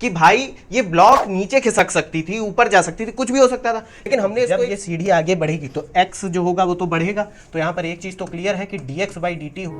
कि भाई ये ब्लॉक नीचे खिसक सकती थी, ऊपर जा सकती थी, कुछ भी हो सकता था, लेकिन हमने जब ये सीढ़ी आगे बढ़ेगी तो x जो होगा वो तो बढ़ेगा। तो यहां पर एक चीज तो क्लियर है कि dx/dt।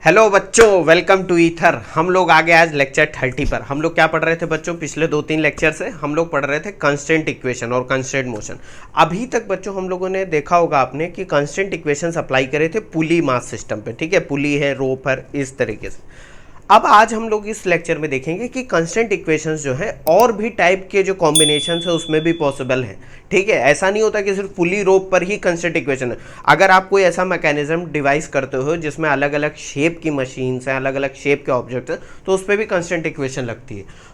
हेलो बच्चों, वेलकम टू ईथर। हम लोग आ गए आज लेक्चर 30 पर। हम लोग क्या पढ़ रहे थे बच्चों? पिछले 2-3 लेक्चर से हम लोग पढ़ रहे थे कांस्टेंट इक्वेशन और कांस्टेंट मोशन। अभी तक बच्चों हम लोगों ने देखा होगा आपने कि कांस्टेंट इक्वेशंस अप्लाई करे थे पुली मास सिस्टम पे, ठीक है, पुली है, रोप है, इस तरीके से। अब आज हम लोग इस लेक्चर में देखेंगे कि कांस्टेंट इक्वेशंस जो है और भी टाइप के जो कॉम्बिनेशंस है उसमें भी पॉसिबल है, ठीक है। ऐसा नहीं होता कि सिर्फ पुली रोप पर ही कांस्टेंट इक्वेशन है। अगर आप कोई ऐसा मैकेनिज्म डिवाइस करते हो जिसमें अलग अलग शेप की मशीन्स हैं, अलग अलग शेप के ऑब्जेक्ट्स हैं, तो उस पर भी कांस्टेंट इक्वेशन लगती है।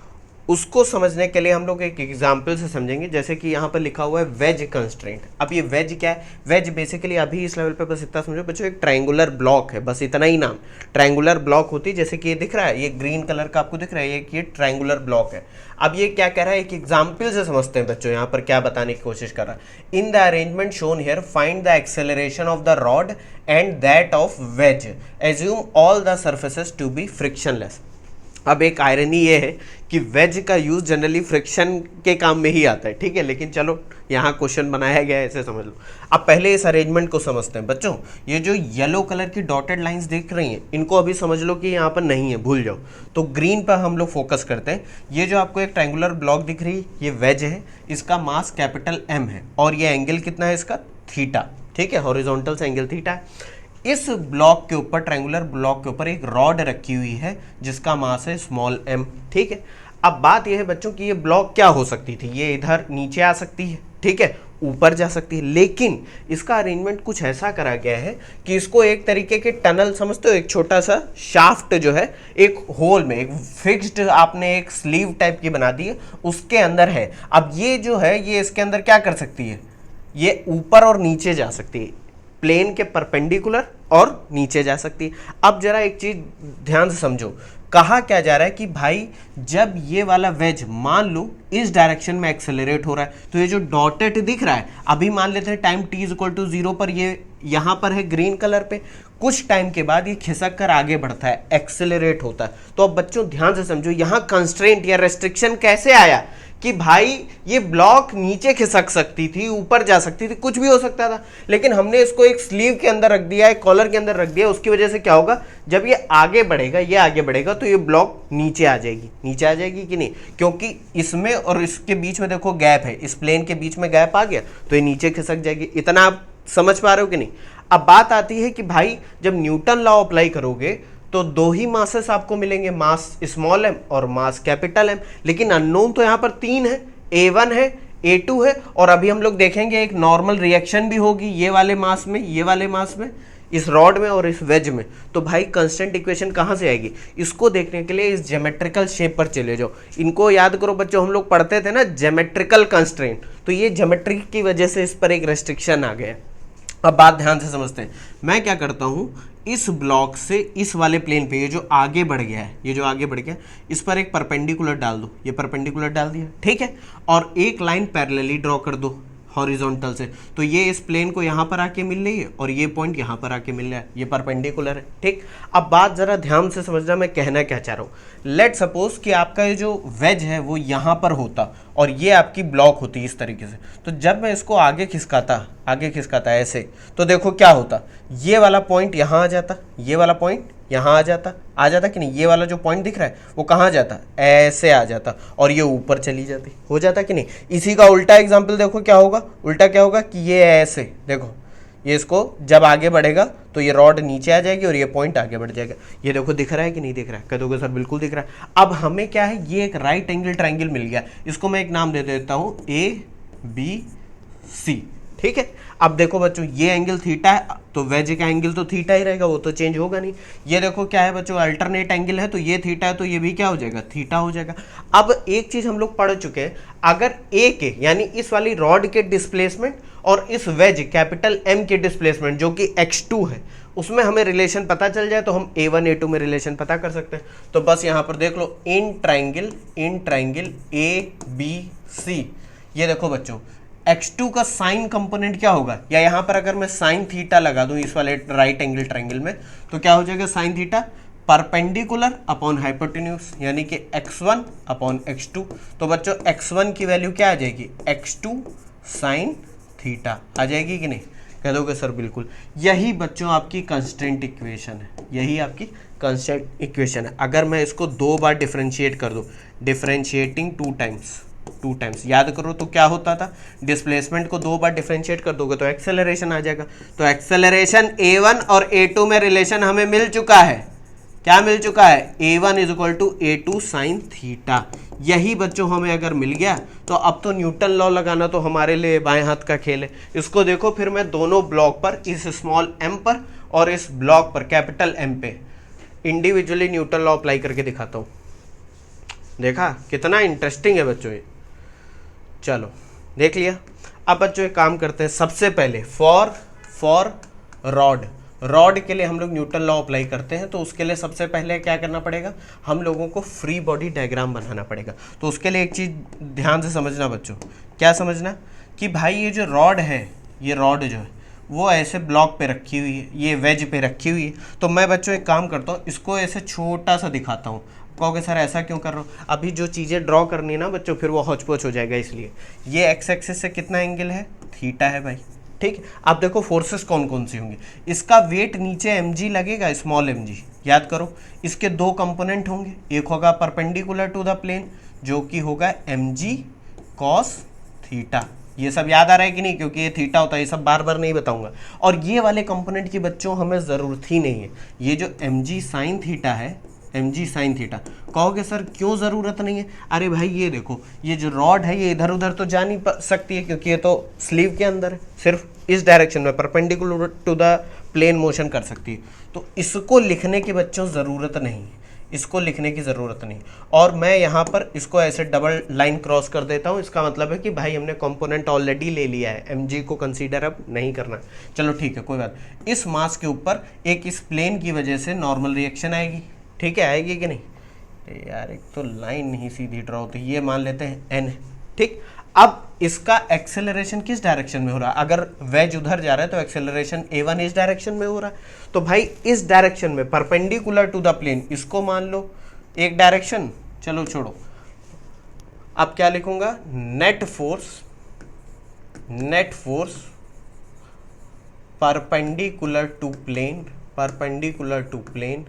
उसको समझने के लिए हम लोग एक एग्जाम्पल से समझेंगे। जैसे कि यहाँ पर लिखा हुआ है वेज कंस्ट्रेंट। अब ये वेज क्या है? वेज बेसिकली अभी इस लेवल पे बस इतना समझो बच्चों, एक ट्रायंगुलर ब्लॉक है, बस इतना ही नाम। ट्रायंगुलर ब्लॉक होती है, जैसे कि ये दिख रहा है, ये ग्रीन कलर का आपको दिख रहा है, ये ट्रायंगुलर ब्लॉक है। अब ये क्या कह रहा है, एक एग्जाम्पल से समझते हैं बच्चों। यहाँ पर क्या बताने की कोशिश कर रहा है? In the arrangement shown here find the acceleration of the rod and that of wedge, assume all the surfaces to be frictionless. अब एक आयरनी ये है कि वेज का यूज जनरली फ्रिक्शन के काम में ही आता है, ठीक है, लेकिन चलो यहाँ क्वेश्चन बनाया गया है, ऐसे समझ लो। अब पहले इस अरेंजमेंट को समझते हैं बच्चों। ये जो येलो कलर की डॉटेड लाइंस दिख रही हैं, इनको अभी समझ लो कि यहाँ पर नहीं है, भूल जाओ। तो ग्रीन पर हम लोग फोकस करते हैं। ये जो आपको एक ट्रायंगुलर ब्लॉक दिख रही है, ये वेज है, इसका मास कैपिटल M है और ये एंगल कितना है इसका? थीटा, ठीक है, हॉरिजॉन्टल से एंगल थीटा है। इस ब्लॉक के ऊपर, ट्रायंगुलर ब्लॉक के ऊपर एक रॉड रखी हुई है जिसका मास है स्मॉल m, ठीक है। अब बात यह है बच्चों कि ये ब्लॉक क्या हो सकती थी? ये इधर नीचे आ सकती है, ठीक है, ऊपर जा सकती है, लेकिन इसका अरेंजमेंट कुछ ऐसा करा गया है कि इसको एक तरीके के टनल समझते हो, एक छोटा सा शाफ्ट जो है एक होल में, एक फिक्स्ड आपने एक स्लीव टाइप की बना दी है, उसके अंदर है। अब ये जो है ये इसके अंदर क्या कर सकती है? ये ऊपर और नीचे जा सकती है, प्लेन के परपेंडिकुलर और नीचे जा सकती है। अब जरा एक चीज ध्यान से समझो, कहा क्या जा रहा है कि भाई जब ये वाला वेज मान लो इस डायरेक्शन में एक्सेलरेट हो रहा है, तो ये जो डॉटेड दिख रहा है, अभी मान लेते हैं टाइम t=0 पर ये यहां पर है ग्रीन कलर पे, कुछ टाइम के बाद ये खिसक कर आगे बढ़ता है, एक्सेलरेट होता है। तो अब बच्चों ध्यान से समझो, यहां कंस्ट्रेंट या रेस्ट्रिक्शन कैसे आया कि भाई ये ब्लॉक नीचे खिसक सकती थी, ऊपर जा सकती थी, कुछ भी हो सकता था, लेकिन हमने इसको एक स्लीव के अंदर रख दिया, एक कॉलर के अंदर रख दिया। उसकी वजह से क्या होगा, जब ये आगे बढ़ेगा, ये आगे बढ़ेगा, तो ये ब्लॉक नीचे आ जाएगी। नीचे आ जाएगी कि नहीं? क्योंकि इसमें और इसके बीच में देखो गैप है, इस प्लेन के बीच में गैप आ गया, तो ये नीचे खिसक जाएगी। इतना आप समझ पा रहे हो कि नहीं? अब बात आती है कि भाई जब न्यूटन लॉ अप्लाई करोगे तो दो ही मासेस आपको मिलेंगे, मास स्मॉल m और मास कैपिटल M, लेकिन अननोन तो यहाँ पर 3 है, A1 है, A2 है, और अभी हम लोग देखेंगे एक नॉर्मल रिएक्शन भी होगी ये वाले मास में, ये वाले मास में, इस रॉड में और इस वेज में। तो भाई कांस्टेंट इक्वेशन कहाँ से आएगी? इसको देखने के लिए इस ज्योमेट्रिकल शेप पर चले जाओ। इनको याद करो बच्चों, हम लोग पढ़ते थे ना ज्योमेट्रिकल कंस्ट्रेंट, तो ये ज्योमेट्री की वजह से इस पर एक रेस्ट्रिक्शन आ गया। अब बात ध्यान से समझते हैं। मैं क्या करता हूँ, इस ब्लॉक से इस वाले प्लेन पे, ये जो आगे बढ़ गया है, ये जो आगे बढ़ गया, इस पर एक परपेंडिकुलर डाल दो। ये परपेंडिकुलर डाल दिया, ठीक है, और एक लाइन पैरेलली ड्रॉ कर दो हॉरिजॉन्टल से। तो ये इस प्लेन को यहाँ पर आके मिल रही है और ये पॉइंट यहाँ पर आके मिल रहा है, ये परपेंडिकुलर है, ठीक। अब बात जरा ध्यान से समझना, मैं कहना क्या चाह रहा हूँ। लेट सपोज कि आपका ये जो वेज है वो यहाँ पर होता और ये आपकी ब्लॉक होती इस तरीके से, तो जब मैं इसको आगे खिसकाता ऐसे, तो देखो क्या होता, ये वाला पॉइंट यहाँ आ जाता, ये वाला पॉइंट यहाँ आ जाता कि नहीं? ये वाला जो पॉइंट दिख रहा है वो कहाँ जाता? ऐसे आ जाता, और ये ऊपर चली जाती, हो जाता कि नहीं? इसी का उल्टा एग्जाम्पल देखो क्या होगा, उल्टा क्या होगा कि ये ऐसे देखो, ये इसको जब आगे बढ़ेगा तो ये रॉड नीचे आ जाएगी और ये पॉइंट आगे बढ़ जाएगा। ये देखो दिख रहा है कि नहीं दिख रहा है? कहोगे सर बिल्कुल दिख रहा है। अब हमें क्या है, ये एक राइट एंगल ट्रायंगल मिल गया, इसको मैं एक नाम दे देता हूँ ABC, ठीक है। अब देखो बच्चों, ये एंगल थीटा है, तो वेज का एंगल तो थीटा ही रहेगा, वो तो चेंज होगा नहीं। ये देखो क्या है बच्चों, अल्टरनेट एंगल है, तो ये थीटा है, तो ये भी क्या हो जाएगा? थीटा हो जाएगा। अब एक चीज हम लोग पढ़ चुके हैं, अगर ए के यानी इस वाली रॉड के डिस्प्लेसमेंट और इस वेज कैपिटल M के डिस्प्लेसमेंट जो कि x2 है, उसमें हमें रिलेशन पता चल जाए तो हम A1 A2 में रिलेशन पता कर सकते हैं। तो बस यहाँ पर देख लो, इन ट्रायंगल ABC, ये देखो बच्चों x2 का साइन कंपोनेंट क्या होगा, या यहां पर अगर मैं साइन थीटा लगा दूं इस वाले राइट एंगल ट्रायंगल में, तो क्या हो जाएगा sine theta perpendicular upon hypotenuse, यानी कि x1 अपॉन x2। तो बच्चों x1 की वैल्यू क्या आ जाएगी, x2 साइन थीटा आ जाएगी कि नहीं, कह दोगे सर बिल्कुल। यही बच्चों आपकी कंस्टेंट इक्वेशन है, यही आपकी कंस्टेंट इक्वेशन है। अगर मैं इसको 2 बार डिफरेंशिएट कर दूं, डिफरेंशिएटिंग 2 टाइम्स याद करो तो क्या होता था, डिस्प्लेसमेंट को 2 बार डिफरेंशिएट कर दोगे तो एक्सेलरेशन आ जाएगा। तो एक्सेलरेशन a1 और a2 में रिलेशन हमें मिल चुका है, क्या मिल चुका है, a1 is equal to a2 sine theta. यही बच्चों हमें अगर मिल गया तो अब तो न्यूटन लॉ लगाना तो हमारे लिए बाएं हाथ का खेल है। इसको देखो फिर मैं दोनों ब्लॉक पर, इस स्मॉल m पर और इस ब्लॉक पर कैपिटल M पे इंडिविजुअली न्यूटन लॉ अप्लाई करके दिखाता हूं। देखा कितना इंटरेस्टिंग है बच्चों ये, चलो देख लिया। अब बच्चों एक काम करते हैं, सबसे पहले फॉर रॉड के लिए हम लोग न्यूटन लॉ अप्लाई करते हैं। तो उसके लिए सबसे पहले क्या करना पड़ेगा, हम लोगों को फ्री बॉडी डायग्राम बनाना पड़ेगा। तो उसके लिए एक चीज़ ध्यान से समझना बच्चों, क्या समझना कि भाई ये जो रॉड है, ये रॉड जो है वो ऐसे ब्लॉक पे रखी हुई है, ये वेज पे रखी हुई है। तो मैं बच्चों एक काम करता हूँ, इसको ऐसे छोटा सा दिखाता हूँ। कहोगे सर ऐसा क्यों कर रहा हूँ, अभी जो चीज़ें ड्रॉ करनी है ना बच्चों फिर वो हौच पौच हो जाएगा, इसलिए। ये एक्स एक्सिस से कितना एंगल है, थीटा है भाई, ठीक। अब देखो फोर्सेस कौन कौन सी होंगी, इसका वेट नीचे mg लगेगा, स्मॉल mg, याद करो। इसके 2 कंपोनेंट होंगे, एक होगा परपेंडिकुलर टू द प्लेन जो कि होगा mg cos थीटा। ये सब याद आ रहा है कि नहीं, क्योंकि ये थीटा होता है, ये सब बार बार नहीं बताऊंगा। और ये वाले कंपोनेंट की बच्चों हमें ज़रूरत ही नहीं है, ये जो mg साइन थीटा है, mg साइन थीटा। कहोगे सर क्यों ज़रूरत नहीं है, अरे भाई ये देखो, ये जो रॉड है ये इधर उधर तो जा नहीं सकती है, क्योंकि ये तो स्लीव के अंदर है, सिर्फ इस डायरेक्शन में perpendicular to the plane motion कर सकती है। तो इसको लिखने की बच्चों ज़रूरत नहीं है, इसको लिखने की ज़रूरत नहीं। और मैं यहाँ पर इसको ऐसे डबल लाइन क्रॉस कर देता हूँ, इसका मतलब है कि भाई हमने कंपोनेंट ऑलरेडी ले लिया है, mg को कंसीडर अब नहीं करना। चलो ठीक है, कोई बात। इस मास के ऊपर एक इस प्लेन की वजह से नॉर्मल रिएक्शन आएगी, ठीक है, आएगी कि नहीं यार, एक तो लाइन नहीं सीधी ड्रॉ होती, ये मान लेते हैं n, ठीक। अब इसका एक्सेलरेशन किस डायरेक्शन में हो रहा है, अगर वेज उधर जा रहा है तो एक्सेलरेशन a1 इस डायरेक्शन में हो रहा है। तो भाई इस डायरेक्शन में परपेंडिकुलर टू द प्लेन, इसको मान लो एक डायरेक्शन, चलो छोड़ो। अब क्या लिखूंगा, net force perpendicular to plane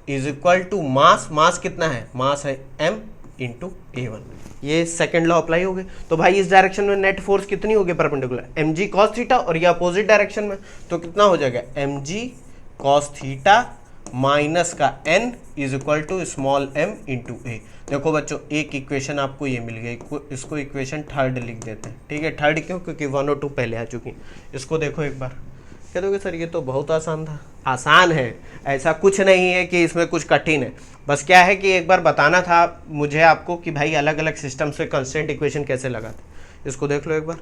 is equal to mass कितना है, मास है m इंटू a1। ये सेकेंड लॉ अप्लाई हो गए। तो भाई इस डायरेक्शन में नेट फोर्स कितनी होगी परपेंडिकुलर, mg cos थीटा, और ये अपोजिट डायरेक्शन में तो कितना हो जाएगा, mg cos थीटा माइनस का n is equal to small m into a। देखो बच्चों एक इक्वेशन आपको ये मिल गई, इसको इक्वेशन थर्ड लिख देते हैं, ठीक है। थर्ड क्यों, क्योंकि 1 और 2 पहले आ चुकी। इसको देखो एक बार, कह दोगे सर ये तो बहुत आसान था, आसान है, ऐसा कुछ नहीं है कि इसमें कुछ कठिन है। बस क्या है कि एक बार बताना था मुझे आपको कि भाई अलग अलग सिस्टम से कांस्टेंट इक्वेशन कैसे लगाते। इसको देख लो एक बार,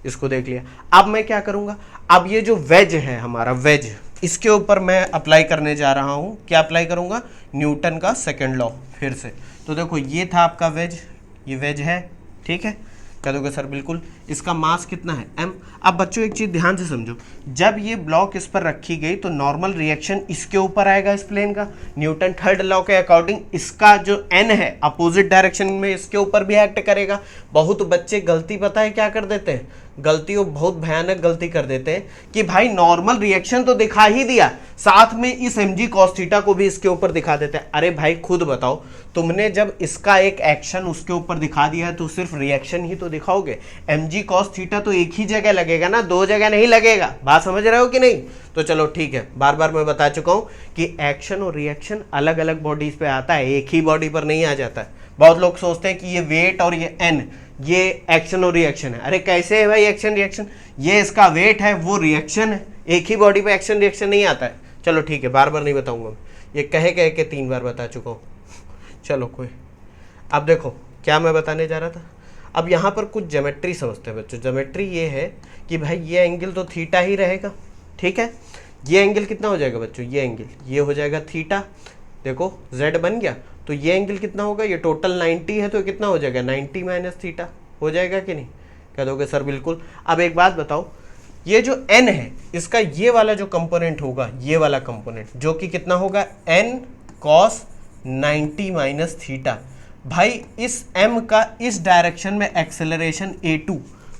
इसको देख लिया। अब मैं क्या करूँगा, अब ये जो वेज है हमारा वेज, इसके ऊपर मैं अप्लाई करने जा रहा हूँ, क्या अप्लाई करूँगा, न्यूटन का सेकेंड लॉ फिर से। तो देखो ये था आपका वेज, ये वेज है, ठीक है, कह दोगे सर बिल्कुल। इसका मास कितना है m। अब बच्चों एक चीज़ ध्यान से समझो, जब ये ब्लॉक इस पर रखी गई तो नॉर्मल रिएक्शन इसके ऊपर आएगा, इस प्लेन का। न्यूटन थर्ड लॉ के अकॉर्डिंग इसका जो n है अपोजिट डायरेक्शन में इसके ऊपर भी एक्ट करेगा। बहुत बच्चे गलती पता है क्या कर देते हैं, गलती, वो बहुत भयानक गलती कर देते हैं कि भाई नॉर्मल रिएक्शन तो दिखा ही दिया, साथ में इस mg cos थीटा को भी इसके ऊपर दिखा देते हैं। अरे भाई खुद बताओ, तुमने जब इसका एक एक्शन उसके ऊपर दिखा दिया है तो सिर्फ रिएक्शन ही तो दिखाओगे, mg cos थीटा तो एक ही जगह लगेगा ना, 2 जगह नहीं लगेगा। बात समझ रहे हो कि नहीं। तो चलो ठीक है, बार बार मैं बता चुका हूं कि एक्शन और रिएक्शन अलग अलग बॉडीज पे आता है, एक ही बॉडी पर नहीं आ जाता है। बहुत लोग सोचते हैं कि ये वेट और ये n ये एक्शन और रिएक्शन है। अरे कैसे है भाई एक्शन रिएक्शन, ये इसका वेट है, वो रिएक्शन है, एक ही बॉडी पे एक्शन रिएक्शन नहीं आता है। चलो ठीक है, बार बार नहीं बताऊंगा, ये कह के 3 बार बता चुका हूँ। चलो कोई, अब देखो क्या मैं बताने जा रहा था। अब यहाँ पर कुछ ज्योमेट्री समझते हैं बच्चों। ज्योमेट्री ये है कि भाई ये एंगल तो थीटा ही रहेगा, ठीक है। ये एंगल कितना हो जाएगा बच्चों, ये एंगल ये हो जाएगा थीटा, देखो z बन गया। तो ये एंगल कितना होगा, ये टोटल 90 है तो कितना हो जाएगा 90 माइनस थीटा हो जाएगा कि नहीं, कह दोगे सर बिल्कुल। अब एक बात बताओ, ये जो n है इसका ये वाला जो कंपोनेंट होगा, ये वाला कंपोनेंट जो कि कितना होगा n cos 90 माइनस थीटा। भाई इस m का इस डायरेक्शन में एक्सेलरेशन a2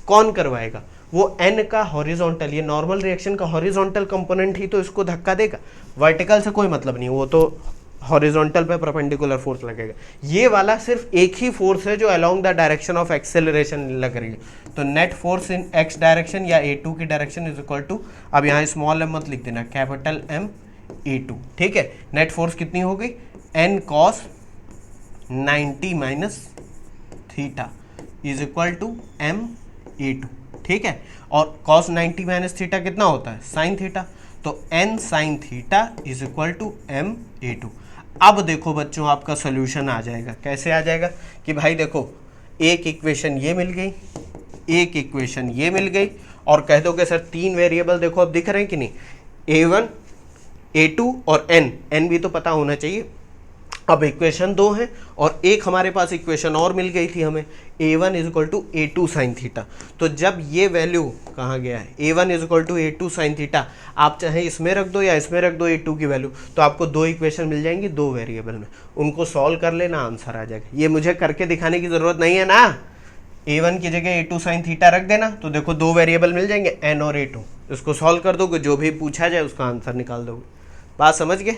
कौन करवाएगा? वो n का हॉरिजॉन्टल, ये नॉर्मल रिएक्शन का हॉरिजॉन्टल कंपोनेंट ही तो इसको धक्का देगा, वर्टिकल से कोई मतलब नहीं, वो तो हॉरिजॉन्टल पे परपेंडिकुलर फोर्स लगेगा। ये वाला सिर्फ एक ही फोर्स है जो along the direction of acceleration लग रही है, तो net force in x direction या a2 की डायरेक्शन इज इक्वल टू, अब यहाँ स्मॉल m मत लिख देना, कैपिटल M a2, ठीक है। नेट फोर्स कितनी हो गई? n cos 90 minus theta is equal to m a2, ठीक है। और cos 90 माइनस थीटा कितना होता है? साइन थीटा, तो n sine theta is equal to m a2। अब देखो बच्चों आपका सोल्यूशन आ जाएगा, कैसे आ जाएगा कि भाई देखो एक इक्वेशन ये मिल गई, एक इक्वेशन ये मिल गई, और कह दोगे सर तीन वेरिएबल देखो अब दिख रहे हैं कि नहीं, a1 a2 और n भी तो पता होना चाहिए। अब इक्वेशन दो है और एक हमारे पास इक्वेशन और मिल गई थी हमें, a1 is equal to a2 sine theta. तो जब ये वैल्यू कहाँ गया है, a1 is equal to a2 sine theta, आप चाहे इसमें रख दो या इसमें रख दो a2 की वैल्यू, तो आपको दो इक्वेशन मिल जाएंगी दो वेरिएबल में, उनको सॉल्व कर लेना, आंसर आ जाएगा। ये मुझे करके दिखाने की ज़रूरत नहीं है ना, a1 की जगह a2 साइन थीटा रख देना, तो देखो दो वेरिएबल मिल जाएंगे n और a2, इसको सॉल्व कर दोगे, जो भी पूछा जाए उसका आंसर निकाल दोगे। बात समझ गए?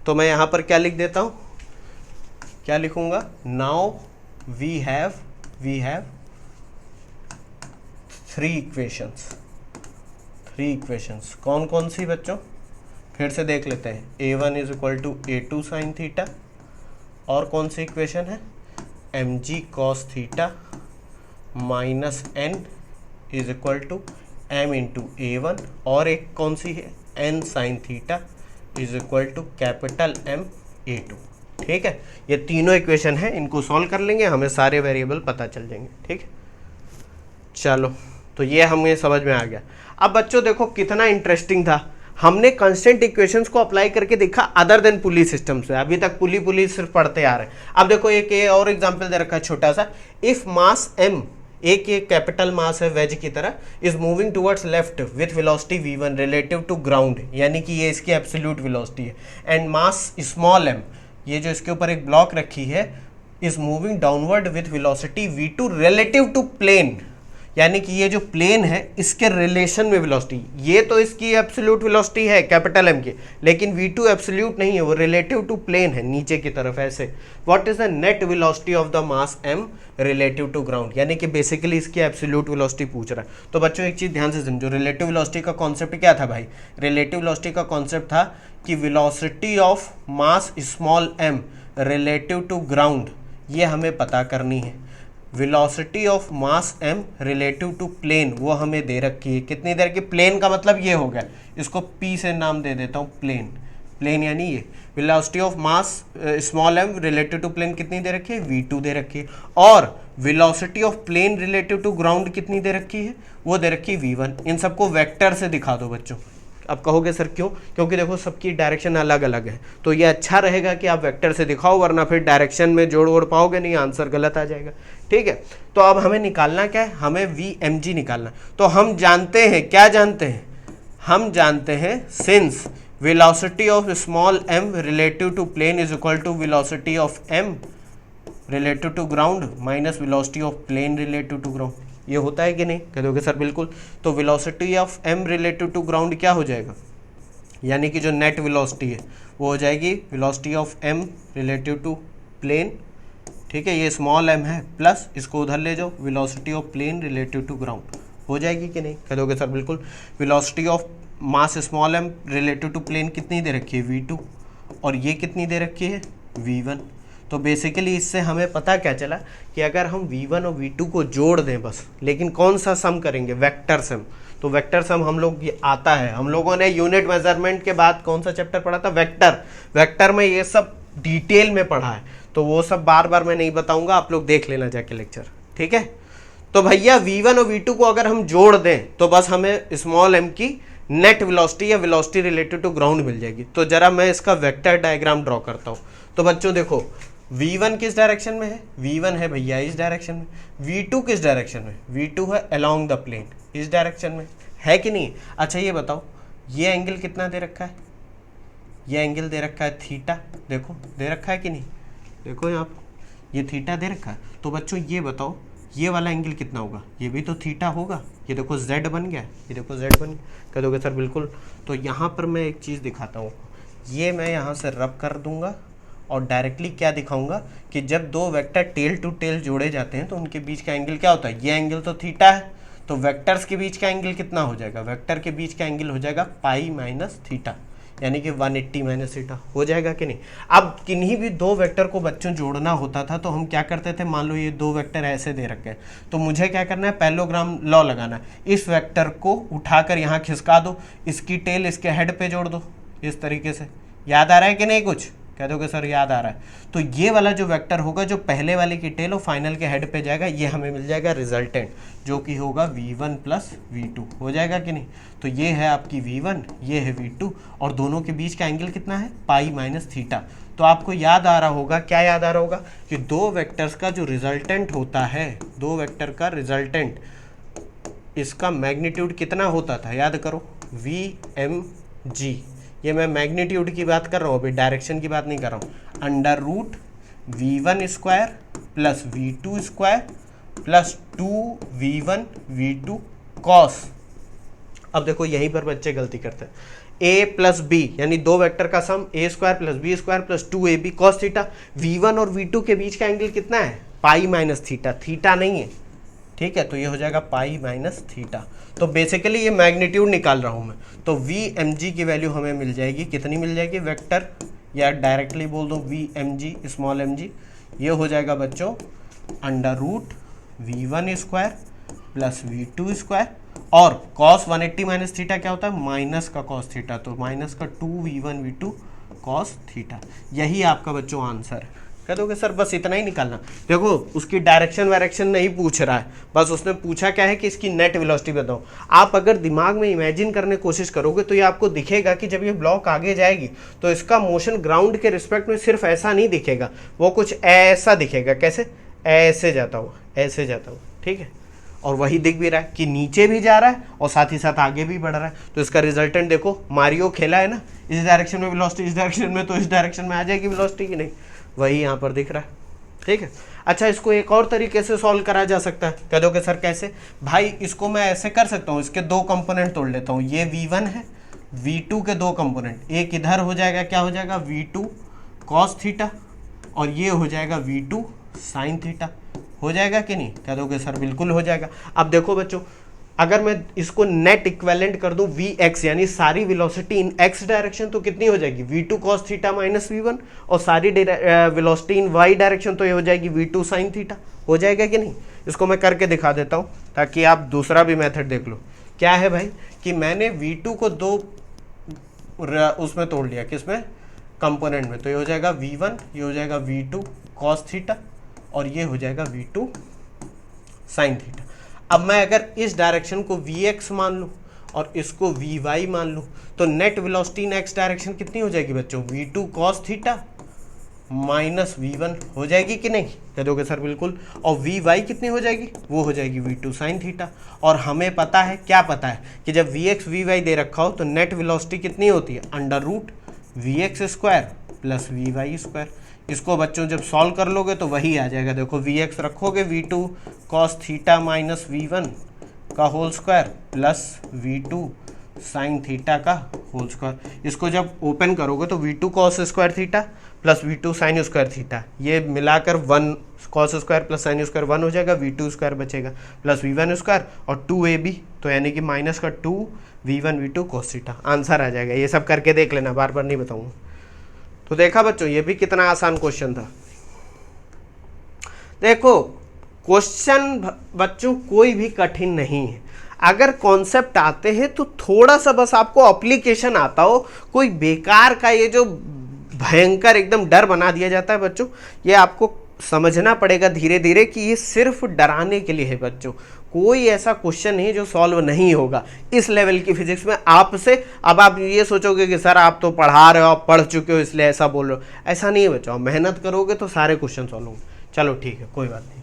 तो मैं यहाँ पर क्या लिख देता हूँ, क्या लिखूंगा, now we have three equations. कौन कौन सी बच्चों? फिर से देख लेते हैं, a1 is equal to a2 sine theta, और कौन सी इक्वेशन है, mg cos theta minus n is equal to m into a1, और एक कौन सी है, n sine theta is equal to capital M a2, ठीक है। ये तीनों इक्वेशन है, इनको सॉल्व कर लेंगे, हमें सारे वेरिएबल पता चल जाएंगे, ठीक है। चलो, तो ये हमें समझ में आ गया। अब बच्चों देखो कितना इंटरेस्टिंग था, हमने कांस्टेंट इक्वेशंस को अप्लाई करके देखा अदर देन पुली सिस्टम से। अभी तक पुली सिर्फ पढ़ते आ रहे हैं। अब देखो एक और एग्जांपल दे रखा है छोटा सा, इफ मास m, एक कैपिटल मास है वेज की तरह, is moving towards left with velocity v1 relative to ground, यानी कि ये इसकी एब्सोल्यूट वेलोसिटी है, एंड मास स्मॉल m, ये जो इसके ऊपर एक ब्लॉक रखी है, is moving downward with velocity v2 relative to plane, यानी कि ये जो प्लेन है इसके रिलेशन में वेलोसिटी, ये तो इसकी एब्सोल्यूट वेलोसिटी है कैपिटल M की, लेकिन v2 एब्सोल्यूट नहीं है, वो रिलेटिव टू प्लेन है नीचे की तरफ ऐसे। What is the net velocity of the mass m relative to ground, यानी कि बेसिकली इसकी एब्सोल्यूट वेलोसिटी पूछ रहा है। तो बच्चों एक चीज ध्यान से समझो, रिलेटिव वेलोसिटी का कॉन्सेप्ट क्या था भाई? रिलेटिव वेलोसिटी का कॉन्सेप्ट था कि velocity of mass small m relative to ground, ये हमें पता करनी है। Velocity of mass m relative to plane वो हमें दे रखी है, कितनी देर की, प्लेन का मतलब ये हो गया, इसको p से नाम दे देता हूँ, प्लेन यानी ये velocity of mass small m relative to plane कितनी दे रखी है, v2 दे रखी है, और velocity of plane relative to ground कितनी दे रखी है, वो दे रखी है v1। इन सबको वेक्टर से दिखा दो बच्चों। अब कहोगे सर क्यों? क्योंकि देखो सबकी डायरेक्शन अलग अलग है, तो ये अच्छा रहेगा कि आप वेक्टर से दिखाओ, वरना फिर डायरेक्शन में जोड़ ओड़ पाओगे नहीं, आंसर गलत आ जाएगा, ठीक है। तो अब हमें निकालना क्या है, हमें VMG निकालना। तो हम जानते हैं, क्या जानते हैं, हम जानते हैं since velocity of small m relative to plane is equal to velocity of m relative to ground minus velocity of plane relative to ground, ये होता है कि नहीं? कह दोगे सर बिल्कुल। तो velocity of m relative to ground क्या हो जाएगा, यानी कि जो नेट वेलोसिटी है वो हो जाएगी velocity of m relative to plane, ठीक है, ये स्मॉल m है, प्लस इसको उधर ले जाओ, velocity of plane relative to ground, हो जाएगी कि नहीं? कह दोगे सर बिल्कुल। Velocity of mass small m relative to plane कितनी दे रखी है, v2, और ये कितनी दे रखी है, v1। तो बेसिकली इससे हमें पता क्या चला कि अगर हम v1 और v2 को जोड़ दें बस, लेकिन कौन सा सम करेंगे, वेक्टर सम। तो वेक्टर सम हम लोग ये आता है, हम लोगों ने यूनिट मेजरमेंट के बाद कौन सा चैप्टर पढ़ा था, वेक्टर में ये सब डिटेल में पढ़ा है, तो वो सब बार बार मैं नहीं बताऊंगा, आप लोग देख लेना जाके लेक्चर, ठीक है। तो भैया v1 और v2 को अगर हम जोड़ दें तो बस हमें स्मॉल m की नेट वेलोसिटी या वेलोसिटी रिलेटेड टू ग्राउंड मिल जाएगी। तो जरा मैं इसका वेक्टर डायग्राम ड्रॉ करता हूँ। तो बच्चों देखो, V1 किस डायरेक्शन में है, V1 है भैया इस डायरेक्शन में, V2 किस डायरेक्शन में, V2 है अलोंग द प्लेन इस डायरेक्शन में, है कि नहीं। अच्छा ये बताओ ये एंगल कितना दे रखा है, ये एंगल दे रखा है थीटा, देखो दे रखा है कि नहीं, देखो यहाँ ये थीटा दे रखा है। तो बच्चों ये बताओ ये वाला एंगल कितना होगा, ये भी तो थीटा होगा, ये देखो z बन गया, ये देखो z बन गया, कह दोगे सर बिल्कुल। तो यहाँ पर मैं एक चीज़ दिखाता हूँ, ये मैं यहाँ से रब कर दूंगा और डायरेक्टली क्या दिखाऊंगा कि जब दो वेक्टर टेल टू टेल जोड़े जाते हैं तो उनके बीच का एंगल क्या होता है, ये एंगल तो थीटा है, तो वेक्टर्स के बीच का एंगल कितना हो जाएगा, वेक्टर के बीच का एंगल हो जाएगा पाई माइनस थीटा, यानी कि 180 माइनस थीटा हो जाएगा कि नहीं। अब किन्हीं भी दो वेक्टर को बच्चों जोड़ना होता था तो हम क्या करते थे, मान लो ये दो वेक्टर ऐसे दे रखे हैं तो मुझे क्या करना है, पैरेललोग्राम लॉ लगाना है, इस वेक्टर को उठाकर यहाँ खिसका दो, इसकी टेल इसके हेड पे जोड़ दो, इस तरीके से। याद आ रहा है कि नहीं, कुछ कह दोगे सर याद आ रहा है। तो ये वाला जो वेक्टर होगा जो पहले वाले की टेल और फाइनल के हेड पे जाएगा, ये हमें मिल जाएगा रिजल्टेंट, जो कि होगा V1 प्लस V2 हो जाएगा कि नहीं। तो ये है आपकी V1, ये है V2 और दोनों के बीच का एंगल कितना है, पाई माइनस थीटा। तो आपको याद आ रहा होगा, क्या याद आ रहा होगा कि दो वेक्टर्स का जो रिजल्टेंट होता है, दो वेक्टर का रिजल्टेंट, इसका मैग्नीट्यूड कितना होता था, याद करो VMG। ये मैं मैग्नीट्यूड की बात कर रहा हूँ, अभी डायरेक्शन की बात नहीं कर रहा हूँ। Under root V1 square plus V2 square plus 2V1 V2 cos. अब देखो यहीं पर बच्चे गलती करते हैं, a प्लस बी यानी दो वेक्टर का sum a square plus b square plus 2ab cos theta. V1 और V2 के बीच का एंगल कितना है, पाई माइनस थीटा, थीटा नहीं है, ठीक है। तो ये हो जाएगा पाई माइनस थीटा। तो बेसिकली ये मैग्नीट्यूड निकाल रहा हूँ मैं, तो VMG की वैल्यू हमें मिल जाएगी, कितनी मिल जाएगी, वेक्टर या डायरेक्टली बोल दो VMG स्मॉल mg, ये हो जाएगा बच्चों under root V1 square plus V2 square और कॉस 180 माइनस थीटा क्या होता है, माइनस का कॉस थीटा, तो माइनस का 2V1 V2 कॉस थीटा। यही आपका बच्चों आंसर है। कह दोगे सर बस इतना ही निकालना, देखो उसकी डायरेक्शन वायरेक्शन नहीं पूछ रहा है, बस उसने पूछा क्या है कि इसकी नेट वेलोसिटी बताओ। आप अगर दिमाग में इमेजिन करने की कोशिश करोगे तो ये आपको दिखेगा कि जब ये ब्लॉक आगे जाएगी तो इसका मोशन ग्राउंड के रिस्पेक्ट में सिर्फ ऐसा नहीं दिखेगा, वो कुछ ऐसा दिखेगा, कैसे, ऐसे जाता हुआ, ऐसे जाता हुआ, ठीक है। और वही दिख भी रहा है कि नीचे भी जा रहा है और साथ ही साथ आगे भी बढ़ रहा है। तो इसका रिजल्टेंट देखो, मारियो खेला है ना, इस डायरेक्शन में वेलोसिटी, इस डायरेक्शन में, तो इस डायरेक्शन में आ जाएगी वेलोसिटी की नहीं, वही यहाँ पर दिख रहा है, ठीक है। अच्छा इसको एक और तरीके से सॉल्व करा जा सकता है, कह दोगे सर कैसे, भाई इसको मैं ऐसे कर सकता हूँ, इसके दो कंपोनेंट तोड़ लेता हूँ, ये V1 है, V2 के दो कंपोनेंट, एक इधर हो जाएगा, क्या हो जाएगा, V2 कॉस थीटा और ये हो जाएगा V2 साइन थीटा, हो जाएगा कि नहीं, कह दोगे सर बिल्कुल हो जाएगा। अब देखो बच्चों अगर मैं इसको नेट इक्विवेलेंट कर दूं Vx यानी सारी वेलोसिटी इन x डायरेक्शन तो कितनी हो जाएगी, V2 cos theta minus V1 और सारी वेलोसिटी इन y डायरेक्शन तो ये हो जाएगी V2 sin थीटा, हो जाएगा कि नहीं। इसको मैं करके दिखा देता हूँ ताकि आप दूसरा भी मेथड देख लो। क्या है भाई कि मैंने V2 को दो उसमें तोड़ लिया, किसमें, कंपोनेंट में, तो ये हो जाएगा V1, ये हो जाएगा V2 cos थीटा और ये हो जाएगा V2 sin थीटा। अब मैं अगर इस डायरेक्शन को Vx मान लूँ और इसको Vy मान लूँ तो नेट वेलोसिटी इन x डायरेक्शन कितनी हो जाएगी बच्चों, V2 cos theta minus V1 हो जाएगी कि नहीं, कह दोगे सर बिल्कुल। और Vy कितनी हो जाएगी, वो हो जाएगी V2 sin थीटा। और हमें पता है, क्या पता है कि जब Vx Vy दे रखा हो तो नेट वेलोसिटी कितनी होती है, under root Vx square plus Vy square. इसको बच्चों जब सॉल्व कर लोगे तो वही आ जाएगा, देखो Vx रखोगे V2 cos theta minus V1 का whole square plus V2 sine theta का होल स्क्वायर। इसको जब ओपन करोगे तो V2 cos square theta plus V2 sine square theta, ये मिलाकर 1 cos square plus sine square 1 हो जाएगा, V2 स्क्वायर बचेगा प्लस V1 स्क्वायर और 2ab, तो यानी कि माइनस का 2V1 V2 cos theta, answer आ जाएगा। ये सब करके देख लेना, बार बार नहीं बताऊँगा। तो देखा बच्चों ये भी कितना आसान क्वेश्चन था। देखो क्वेश्चन बच्चों कोई भी कठिन नहीं है, अगर कॉन्सेप्ट आते हैं तो थोड़ा सा बस आपको एप्लीकेशन आता हो, कोई बेकार का ये जो भयंकर एकदम डर बना दिया जाता है बच्चों, ये आपको समझना पड़ेगा धीरे धीरे कि ये सिर्फ डराने के लिए है बच्चों। कोई ऐसा क्वेश्चन नहीं जो सॉल्व नहीं होगा इस लेवल की फिजिक्स में आपसे। अब आप ये सोचोगे कि सर आप तो पढ़ा रहे हो, आप पढ़ चुके हो इसलिए ऐसा बोल रहे हो, ऐसा नहीं है बच्चों। आप मेहनत करोगे तो सारे क्वेश्चन सॉल्व होंगे। चलो ठीक है, कोई बात नहीं।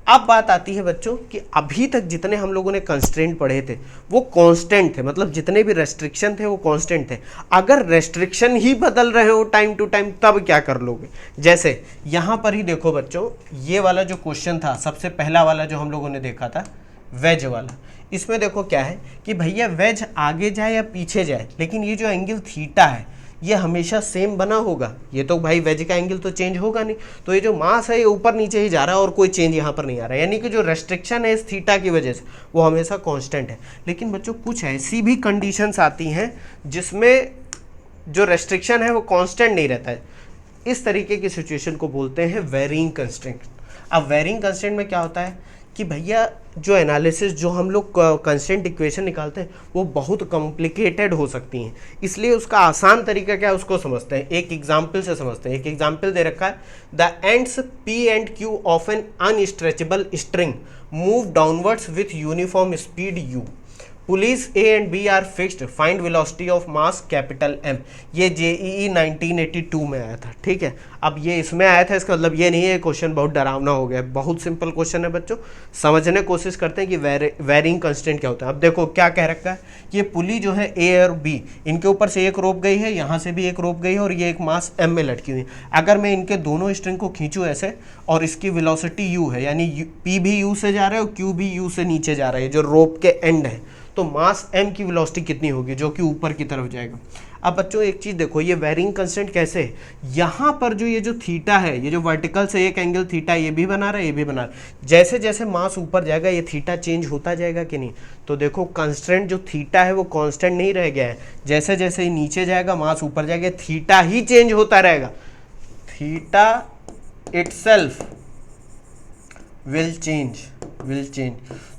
अब बात आती है बच्चों कि अभी तक जितने हम लोगों ने कंस्ट्रेंट पढ़े थे वो कांस्टेंट थे, मतलब जितने भी रेस्ट्रिक्शन थे वो कांस्टेंट थे। अगर रेस्ट्रिक्शन ही बदल रहे हो टाइम टू टाइम तब क्या कर लोगे? जैसे यहाँ पर ही देखो बच्चों, ये वाला जो क्वेश्चन था सबसे पहला वाला जो हम लोगों ने देखा था वेज वाला, इसमें देखो क्या है कि भैया वेज आगे जाए या पीछे जाए, लेकिन ये जो एंगल थीटा है ये हमेशा सेम बना होगा। ये तो भाई वेज का एंगल तो चेंज होगा नहीं, तो ये जो मास है ये ऊपर नीचे ही जा रहा है और कोई चेंज यहाँ पर नहीं आ रहा है, यानी कि जो रेस्ट्रिक्शन है इस थीटा की वजह से वो हमेशा कांस्टेंट है। लेकिन बच्चों कुछ ऐसी भी कंडीशंस आती हैं जिसमें जो रेस्ट्रिक्शन है वो कांस्टेंट नहीं रहता है। इस तरीके की सिचुएशन को बोलते हैं वेरिंग कंस्ट्रेंट। अब वेरिंग कंस्ट्रेंट में क्या होता है कि भैया जो एनालिसिस जो हम लोग कंस्ट्रेंट इक्वेशन निकालते हैं वो बहुत कॉम्प्लिकेटेड हो सकती हैं, इसलिए उसका आसान तरीका क्या है उसको समझते हैं, एक एग्जाम्पल से समझते हैं। एक एग्जाम्पल दे रखा है, the ends P and Q of an unstretchable string move downwards with uniform speed u, pulleys A and B are fixed, find velocity of mass capital M. ये जेईई 1982 में आया था, ठीक है। अब ये इसमें आया था, इसका मतलब ये नहीं है क्वेश्चन बहुत डरावना हो गया, बहुत सिंपल क्वेश्चन है बच्चों। समझने कोशिश करते हैं कि वेरिंग कंस्टेंट क्या होता है। अब देखो क्या कह रखा है, ये पुली जो है ए और बी, इनके ऊपर से एक रोप गई है, यहाँ से भी एक रोप गई है और ये एक मास एम में लटकी हुई है। अगर मैं इनके दोनों स्ट्रिंग को खींचूँ ऐसे और इसकी वेलोसिटी यू है, यानी पी भी यू से जा रहा है और क्यू भी यू से नीचे जा रहा है, जो रोप के एंड है, तो मास m की वेलोसिटी कितनी होगी जो कि ऊपर की तरफ जाएगा। अब बच्चों एक चीज देखो, ये वेरिंग कंस्टेंट कैसे है, यहाँ पर जो ये जो थीटा है, ये जो वर्टिकल से एक एंगल थीटा ये भी बना रहा है, ये भी बना रहा है। जैसे जैसे मास ऊपर जाएगा ये थीटा चेंज होता जाएगा कि नहीं? तो देखो कंस्टेंट जो थीटा है वो कांस्टेंट नहीं रह गया है, जैसे जैसे ये नीचे जाएगा मास ऊपर जाएगा थीटा ही चेंज होता रहेगा। Theta itself will change.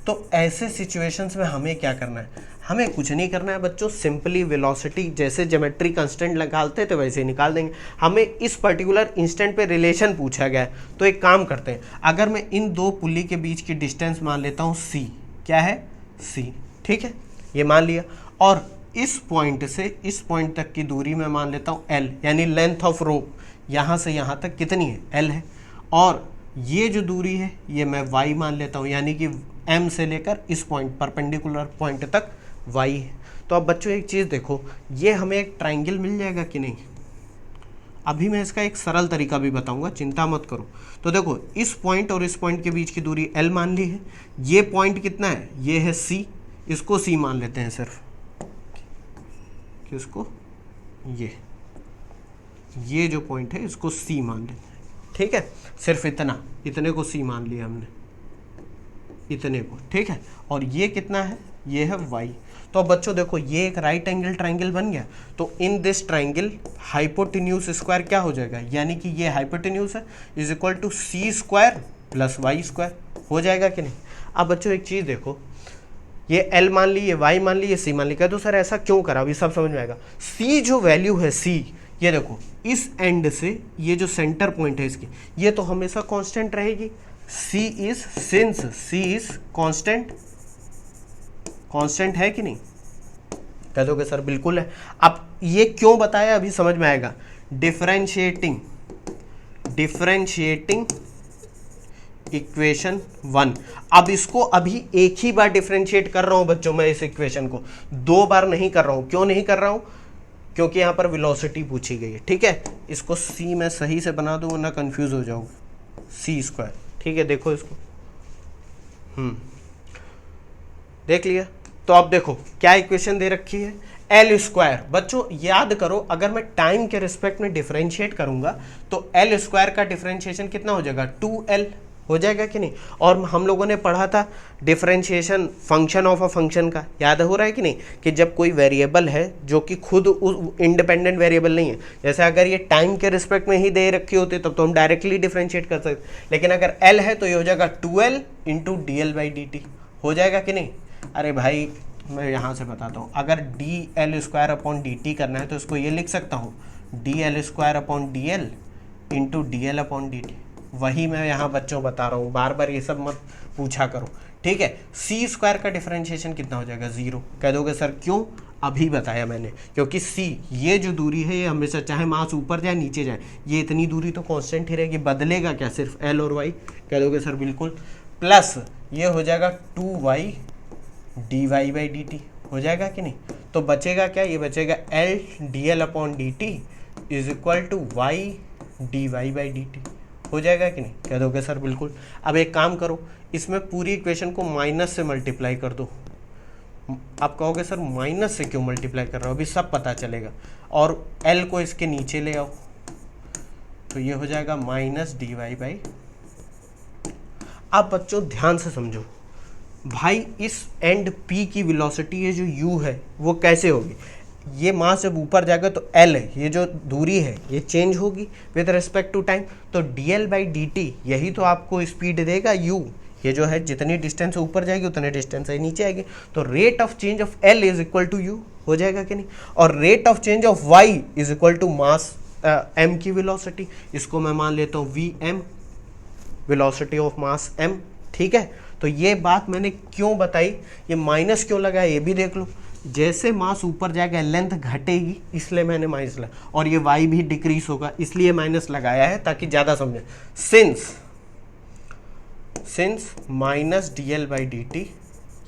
तो ऐसे सिचुएशंस में हमें क्या करना है? हमें कुछ नहीं करना है बच्चों, सिंपली वेलोसिटी जैसे ज्योमेट्री कांस्टेंट निकालते थे वैसे ही निकाल देंगे। हमें इस पर्टिकुलर इंस्टेंट पे रिलेशन पूछा गया है, तो एक काम करते हैं, अगर मैं इन दो पुली के बीच की डिस्टेंस मान लेता हूँ c, क्या है c, ठीक है, ये मान लिया। और इस पॉइंट से इस पॉइंट तक की दूरी मैं मान लेता हूँ l, यानी लेंथ ऑफ रोप यहाँ से यहाँ तक कितनी है? l है। और ये जो दूरी है ये मैं y मान लेता हूँ, यानी कि m से लेकर इस पॉइंट परपेंडिकुलर पॉइंट तक y है। तो अब बच्चों एक चीज़ देखो, ये हमें एक ट्रायंगल मिल जाएगा कि नहीं? अभी मैं इसका एक सरल तरीका भी बताऊंगा, चिंता मत करो। तो देखो इस पॉइंट और इस पॉइंट के बीच की दूरी l मान ली है, ये पॉइंट कितना है? ये है c, इसको c मान लेते हैं सिर्फ, किसको? ये जो पॉइंट है इसको c मान लेते हैं, ठीक है। सिर्फ इतने को c मान लिया हमने, इतने को, ठीक है। और ये कितना है? ये है y। तो अब बच्चों देखो ये एक राइट एंगल ट्रायंगल बन गया, तो in this triangle hypotenuse square क्या हो जाएगा, यानी कि ये हाइपोटेन्यूज है is equal to c square plus y square, हो जाएगा कि नहीं? अब बच्चों एक चीज़ देखो, ये l मान ली, ये y मान ली, ये c मान ली, कह दो सर ऐसा क्यों करा? अभी सब समझ में आएगा। c जो वैल्यू है c, ये देखो इस एंड से ये जो सेंटर पॉइंट है इसकी, ये तो हमेशा कांस्टेंट रहेगी। सिंस c इज कांस्टेंट है कि नहीं? कह दोगे सर बिल्कुल है। अब ये क्यों बताया अभी समझ में आएगा। डिफरेंशिएटिंग इक्वेशन 1, अब इसको अभी एक ही बार डिफरेंशिएट कर रहा हूं बच्चों, मैं इस इक्वेशन को 2 बार नहीं कर रहा हूं। क्यों नहीं कर रहा हूं? क्योंकि यहाँ पर वेलोसिटी पूछी गई है, ठीक है। इसको c मैं सही से बना दूँ वरना कंफ्यूज हो जाओगे, c स्क्वायर, ठीक है। देखो इसको, देख लिया। तो अब देखो क्या इक्वेशन दे रखी है, एल स्क्वायर। बच्चों याद करो, अगर मैं टाइम के रिस्पेक्ट में डिफरेंशिएट करूंगा तो एल स्क्वायर का डिफरेंशिएशन कितना हो जाएगा? 2l हो जाएगा कि नहीं? और हम लोगों ने पढ़ा था differentiation function of a function का, याद हो रहा है कि नहीं? कि जब कोई वेरिएबल है जो कि खुद इंडिपेंडेंट वेरिएबल नहीं है, जैसे अगर ये टाइम के रिस्पेक्ट में ही दे रखी होती तब तो हम डायरेक्टली डिफरेंशिएट कर सकते, लेकिन अगर l है तो ये हो जाएगा 2l इंटू dl/dt, हो जाएगा कि नहीं? अरे भाई मैं यहाँ से बताता हूँ, अगर dl स्क्वायर अपॉन dt करना है तो इसको ये लिख सकता हूँ dl square upon dl into dl upon dt, वही मैं यहाँ बच्चों बता रहा हूँ, बार बार ये सब मत पूछा करो, ठीक है। सी स्क्वायर का डिफरेंशिएशन कितना हो जाएगा, 0। कह दोगे सर क्यों, अभी बताया मैंने, क्योंकि सी ये जो दूरी है ये हमेशा चाहे मास ऊपर जाए नीचे जाए ये इतनी दूरी तो कांस्टेंट ही रहेगी, बदलेगा क्या, सिर्फ एल और वाई। कह दोगे सर बिल्कुल, प्लस ये हो जाएगा 2y dy/dt, हो जाएगा कि नहीं। तो बचेगा क्या, ये बचेगा l dl/dt is equal to y dy/dt, हो जाएगा कि नहीं। कह दोगे सर बिल्कुल। अब एक काम करो, इसमें पूरी इक्वेशन को माइनस से मल्टीप्लाई कर दो। आप कहोगे सर माइनस से क्यों मल्टीप्लाई कर रहा हो, अभी सब पता चलेगा। और L को इसके नीचे ले आओ, तो ये हो जाएगा माइनस dy/। अब बच्चों ध्यान से समझो भाई, इस एंड P की वेलोसिटी है जो U है वो कैसे होगी, ये मास जब ऊपर जाएगा तो L है, ये जो दूरी है ये चेंज होगी विद रिस्पेक्ट टू टाइम, तो dl/dt यही तो आपको स्पीड देगा U। ये जो है जितनी डिस्टेंस ऊपर जाएगी उतने डिस्टेंस से नीचे आएगी, तो rate of change of L is equal to U, हो जाएगा कि नहीं। और rate of change of Y is equal to mass M की वेलोसिटी, इसको मैं मान लेता हूँ Vm, velocity of mass M, ठीक है। तो ये बात मैंने क्यों बताई, ये माइनस क्यों लगा ये भी देख लो, जैसे मास ऊपर जाएगा लेंथ घटेगी इसलिए मैंने माइनस लगाया, और ये y भी डिक्रीज होगा इसलिए माइनस लगाया है ताकि ज़्यादा समझे। सिंस माइनस dl/dt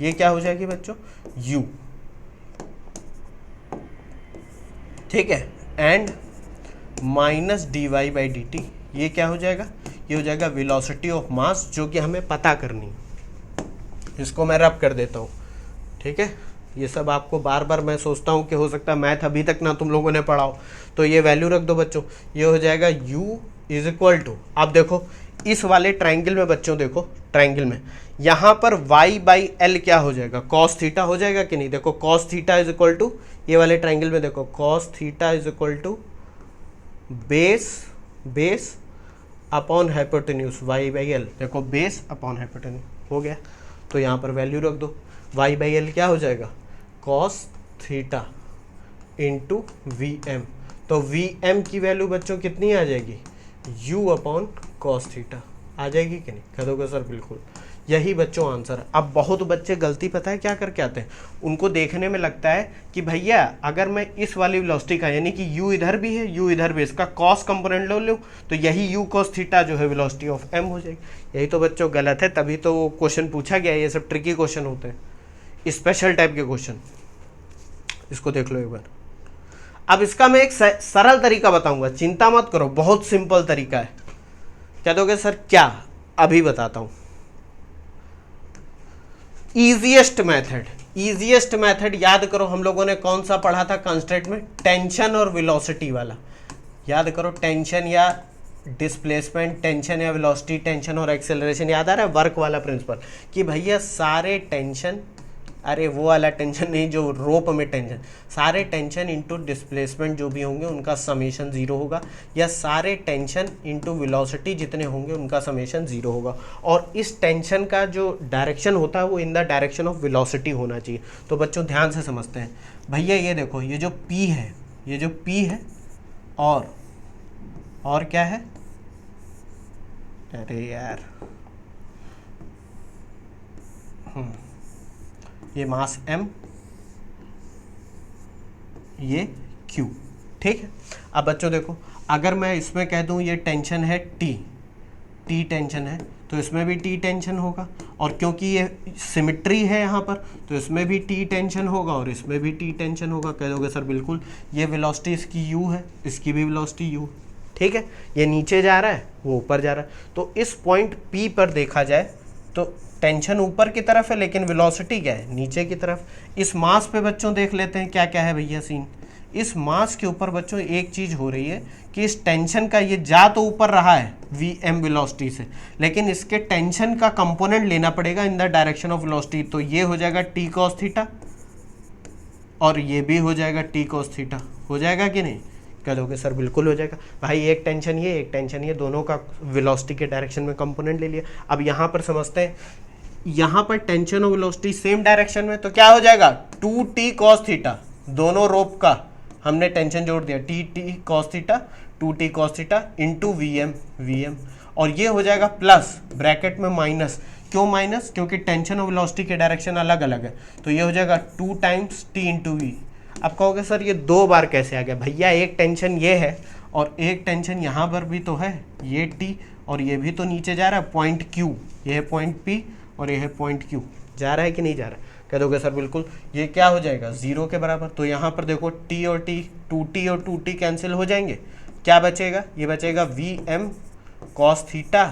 ये क्या हो जाएगी बच्चों, u, ठीक है, एंड माइनस dy/dt ये क्या हो जाएगा, ये हो जाएगा वेलोसिटी ऑफ मास जो कि हमें पता करनी है। इसको मैं रब कर देता हूँ, ठीक है। ये सब आपको बार बार मैं सोचता हूँ कि हो सकता है मैथ अभी तक ना तुम लोगों ने पढ़ा हो, तो ये वैल्यू रख दो बच्चों, ये हो जाएगा u इज इक्वल टू, अब देखो इस वाले ट्राइंगल में बच्चों, देखो ट्राइंगल में यहाँ पर y/l क्या हो जाएगा, cos थीटा हो जाएगा कि नहीं। देखो cos theta is equal to, ये वाले ट्राइंगल में देखो cos theta is equal to base upon hypotenuse y/l, देखो बेस अपॉन हाइपोटेन्यूज हो गया। तो यहाँ पर वैल्यू रख दो, y/l क्या हो जाएगा, cos थीटा इंटू Vm, तो Vm की वैल्यू बच्चों कितनी आ जाएगी, u अपॉन cos थीटा, आ जाएगी कि नहीं। कह दोगे सर बिल्कुल, यही बच्चों आंसर है। अब बहुत बच्चे गलती पता है क्या करके आते हैं, उनको देखने में लगता है कि भैया अगर मैं इस वाली वेलोसिटी का यानी कि u इधर भी है u इधर भी, इसका cos कंपोनेंट ले लूँ तो यही u cos थीटा जो है वेलोसिटी ऑफ m हो जाएगी। यही तो बच्चों गलत है, तभी तो क्वेश्चन पूछा गया है, ये सब ट्रिकी क्वेश्चन होते हैं, स्पेशल टाइप के क्वेश्चन। इसको देख लो एक बार। अब इसका मैं एक सरल तरीका बताऊंगा, चिंता मत करो, बहुत सिंपल तरीका है। क्या दोगे सर, क्या, अभी बताता हूं। इजीएस्ट मेथड याद करो, हम लोगों ने कौन सा पढ़ा था कंस्ट्रेंट में, टेंशन और वेलोसिटी वाला। याद करो, टेंशन या डिस्प्लेसमेंट, टेंशन या वेलोसिटी, टेंशन और एक्सेलरेशन, याद आ रहा है, वर्क वाला प्रिंसिपल, कि भैया सारे टेंशन, अरे वो वाला टेंशन नहीं जो रोप में टेंशन, सारे टेंशन इंटू डिस्प्लेसमेंट जो भी होंगे उनका समेशन 0 होगा, या सारे टेंशन इंटू वेलोसिटी जितने होंगे उनका समेशन 0 होगा। और इस टेंशन का जो डायरेक्शन होता है वो in the direction of velocity होना चाहिए। तो बच्चों ध्यान से समझते हैं भैया, ये देखो ये जो P है, ये जो P है और क्या है, अरे यार ये मास m, ये q, ठीक है। अब बच्चों देखो, अगर मैं इसमें कह दूं ये टेंशन है t टेंशन है तो इसमें भी t टेंशन होगा, और क्योंकि ये सिमिट्री है यहाँ पर तो इसमें भी t टेंशन होगा और इसमें भी t टेंशन होगा। कह दोगे सर बिल्कुल, ये वेलोसिटी इसकी u है, इसकी भी वेलोसिटी u, ठीक है। ये नीचे जा रहा है वो ऊपर जा रहा है, तो इस पॉइंट P पर देखा जाए तो टेंशन ऊपर की तरफ है लेकिन वेलोसिटी क्या है, नीचे की तरफ। इस मास पे बच्चों देख लेते हैं क्या क्या है भैया सीन। इस मास के ऊपर बच्चों एक चीज़ हो रही है कि इस टेंशन का, ये जा तो ऊपर रहा है Vm वेलोसिटी से, लेकिन इसके टेंशन का कंपोनेंट लेना पड़ेगा in the direction of velocity, तो ये हो जाएगा t cos थीटा और ये भी हो जाएगा t cos थीटा, हो जाएगा कि नहीं। कह दोगे सर बिल्कुल हो जाएगा भाई, एक टेंशन ये दोनों का वेलोसिटी के डायरेक्शन में कंपोनेंट ले लिया। अब यहाँ पर समझते हैं, यहाँ पर टेंशन और वेलोसिटी सेम डायरेक्शन में, तो क्या हो जाएगा 2t cos थीटा, दोनों रोप का हमने टेंशन जोड़ दिया, t cos theta 2t cos theta into v m, और ये हो जाएगा प्लस ब्रैकेट में माइनस। क्यों माइनस? क्योंकि टेंशन और वेलोसिटी के डायरेक्शन अलग अलग है, तो ये हो जाएगा 2 टाइम्स टी इंटू वी। अब कहोगे सर ये 2 बार कैसे आ गया? भैया एक टेंशन ये है और एक टेंशन यहाँ पर भी तो है, ये टी, और ये भी तो नीचे जा रहा है पॉइंट क्यू, ये है पॉइंट पी और ये है पॉइंट क्यू। जा रहा है कि नहीं जा रहा है? कह दोगे सर बिल्कुल। ये क्या हो जाएगा? 0 के बराबर। तो यहाँ पर देखो टी और टी, 2t और 2t कैंसिल हो जाएंगे, क्या बचेगा? ये बचेगा v m cos theta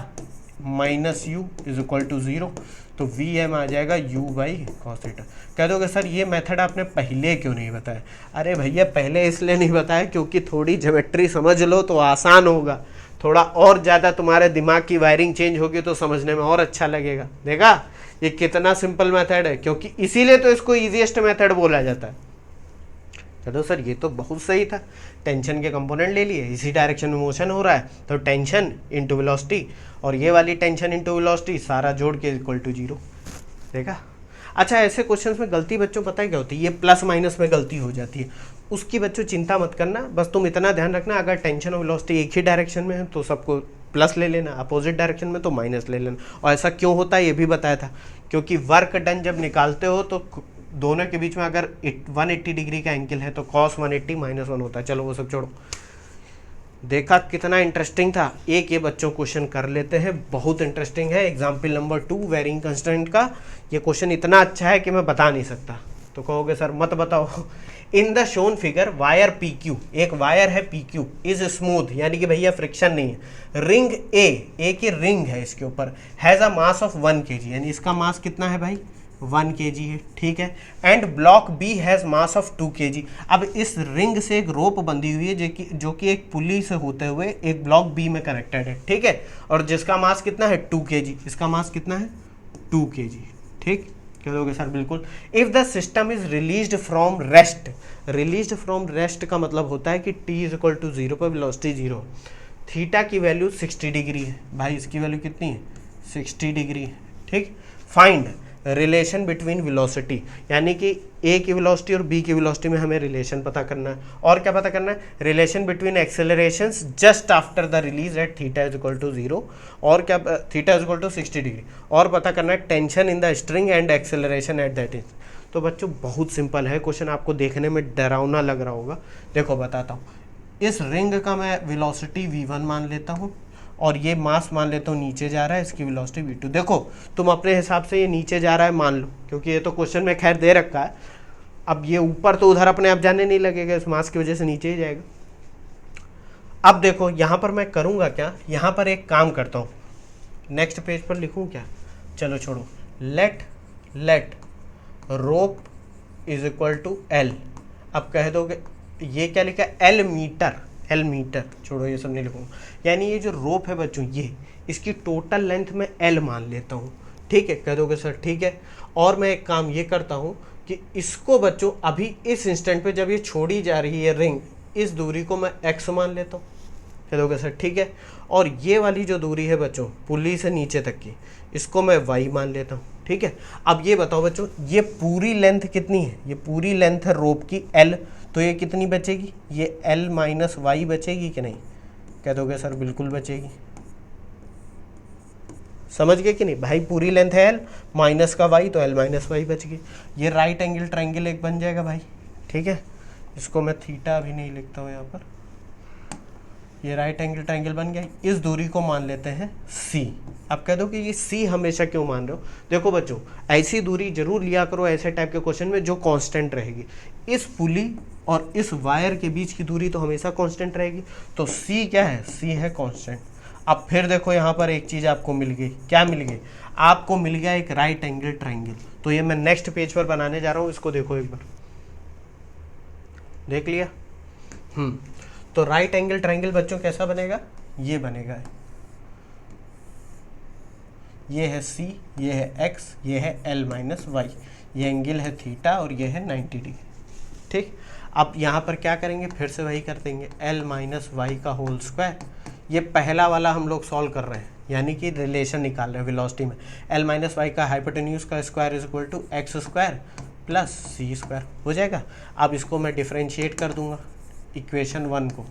minus u is equal to 0। तो वी एम आ जाएगा u बाई कॉस थीटा। कह दोगे सर ये मेथड आपने पहले क्यों नहीं बताया? अरे भैया पहले इसलिए नहीं बताया क्योंकि थोड़ी ज्योमेट्री समझ लो तो आसान होगा, थोड़ा और ज़्यादा तुम्हारे दिमाग की वायरिंग चेंज होगी तो समझने में और अच्छा लगेगा। देखा ये कितना सिंपल मेथड है, क्योंकि इसीलिए तो इसको ईजीएस्ट मेथड बोला जाता है। चलो सर ये तो बहुत सही था, टेंशन के कंपोनेंट ले लिए, इसी डायरेक्शन में मोशन हो रहा है तो टेंशन इंटू वेलोसिटी, और ये वाली टेंशन इंटू वेलोसिटी सारा जोड़ के इक्वल टू 0। देखा? अच्छा ऐसे क्वेश्चंस में गलती बच्चों पता है क्या होती है? ये प्लस माइनस में गलती हो जाती है, उसकी बच्चों चिंता मत करना, बस तुम इतना ध्यान रखना अगर टेंशन और वेलोसिटी एक ही डायरेक्शन में है तो सबको प्लस ले लेना, अपोजिट डायरेक्शन में तो माइनस ले लेना। और ऐसा क्यों होता है ये भी बताया था, क्योंकि वर्क डन जब निकालते हो तो दोनों के बीच में अगर 180 डिग्री का एंगल है तो cos 180 -1 होता है। चलो वो सब छोड़ो, देखा कितना इंटरेस्टिंग था। एक ये बच्चों क्वेश्चन कर लेते हैं, बहुत इंटरेस्टिंग है। एग्जाम्पल नंबर 2 वेरिंग कंस्टेंट का ये क्वेश्चन इतना अच्छा है कि मैं बता नहीं सकता। तो कहोगे सर मत बताओ। In the shown figure wire P Q, एक वायर है पी क्यू, इज स्मूथ, यानी कि भैया फ्रिक्शन नहीं है। रिंग ए की रिंग है, इसके ऊपर has a mass of 1 kg, यानी इसका मास कितना है भाई? 1 kg है, ठीक है। And block b has mass of 2 kg। अब इस रिंग से एक रोप बंधी हुई है जो कि एक पुली से होते हुए एक ब्लॉक बी में कनेक्टेड है, ठीक है, और जिसका मास कितना है? 2 kg। इसका मास कितना है? 2 kg, ठीक। कह दोगे सर बिल्कुल। If the system is released from rest, released from rest का मतलब होता है कि t इज इक्वल टू 0 पर वेलोसिटी 0, थीटा की वैल्यू 60 डिग्री है। भाई इसकी वैल्यू कितनी है? 60 डिग्री है, ठीक। फाइंड रिलेशन बिटवीन वेलोसिटी, यानी कि ए की वेलोसिटी और बी की वेलोसिटी में हमें रिलेशन पता करना है। और क्या पता करना है? Relation between accelerations just after the release at theta is equal to 0, और क्या? Theta is equal to 60 degree. और पता करना है tension in the string and acceleration at that is. तो बच्चों बहुत सिंपल है क्वेश्चन, आपको देखने में डरावना लग रहा होगा। देखो बताता हूँ, इस रिंग का मैं वेलोसिटी v1 मान लेता हूँ और ये मास मान लेता हूँ नीचे जा रहा है, इसकी वेलोसिटी v2। देखो तुम अपने हिसाब से ये नीचे जा रहा है मान लो, क्योंकि ये तो क्वेश्चन में खैर दे रखा है। अब ये ऊपर तो उधर अपने आप जाने नहीं लगेगा, इस मास की वजह से नीचे ही जाएगा। अब देखो यहाँ पर मैं करूँगा क्या, यहाँ पर एक काम करता हूँ, नेक्स्ट पेज पर लिखूँ क्या? चलो छोड़ो, let rope is equal to l. अब कह दोगे ये क्या लिखा है? एल मीटर, छोड़ो ये सब नहीं लिखूंगा। यानी ये जो रोप है बच्चों, ये इसकी टोटल लेंथ में एल मान लेता हूँ, ठीक है। कह दोगे सर ठीक है। और मैं एक काम ये करता हूँ कि इसको बच्चों अभी इस इंस्टेंट पे जब ये छोड़ी जा रही है रिंग, इस दूरी को मैं एक्स मान लेता हूँ। कह दोगे सर ठीक है। और ये वाली जो दूरी है बच्चों पुली से नीचे तक की, इसको मैं वाई मान लेता हूँ, ठीक है। अब ये बताओ बच्चों, ये पूरी लेंथ कितनी है? ये पूरी लेंथ है रोप की एल, तो ये कितनी बचेगी? ये एल माइनस वाई बचेगी कि नहीं? कह दोगे सर बिल्कुल बचेगी। समझ गए कि नहीं भाई? पूरी लेंथ है एल माइनस का वाई, तो एल माइनस वाई बच गई। ये राइट एंगल ट्रायंगल एक बन जाएगा भाई, ठीक है। इसको मैं थीटा अभी नहीं लिखता हूँ यहाँ पर, ये राइट एंगल ट्रायंगल बन गया। इस दूरी को मान लेते हैं सी। अब कह दो कि ये सी हमेशा क्यों मान रहे हो? देखो बच्चों ऐसी दूरी जरूर लिया करो ऐसे टाइप के क्वेश्चन में जो कांस्टेंट रहेगी। इस पुली और इस वायर के बीच की दूरी तो हमेशा कांस्टेंट रहेगी, तो सी क्या है? सी है कांस्टेंट। अब फिर देखो यहाँ पर एक चीज़ आपको मिल गई। क्या मिल गई? आपको मिल गया एक राइट एंगल ट्रायंगल। तो ये मैं नेक्स्ट पेज पर बनाने जा रहा हूँ, इसको देखो एक बार, देख लिया? तो राइट एंगल ट्रायंगल बच्चों कैसा बनेगा? ये बनेगा, ये है C, ये है X, ये है L माइनस वाई, ये एंगल है थीटा और ये है 90 डिग्री, ठीक। अब यहाँ पर क्या करेंगे? फिर से वही कर देंगे, L माइनस वाई का होल स्क्वायर। ये पहला वाला हम लोग सॉल्व कर रहे हैं, यानी कि रिलेशन निकाल रहे हैं वेलोसिटी में। L माइनस वाई का हाइपोटेन्यूज का square is equal to x square plus c square हो जाएगा। अब इसको मैं डिफ्रेंशिएट कर दूंगा इक्वेशन 1 को,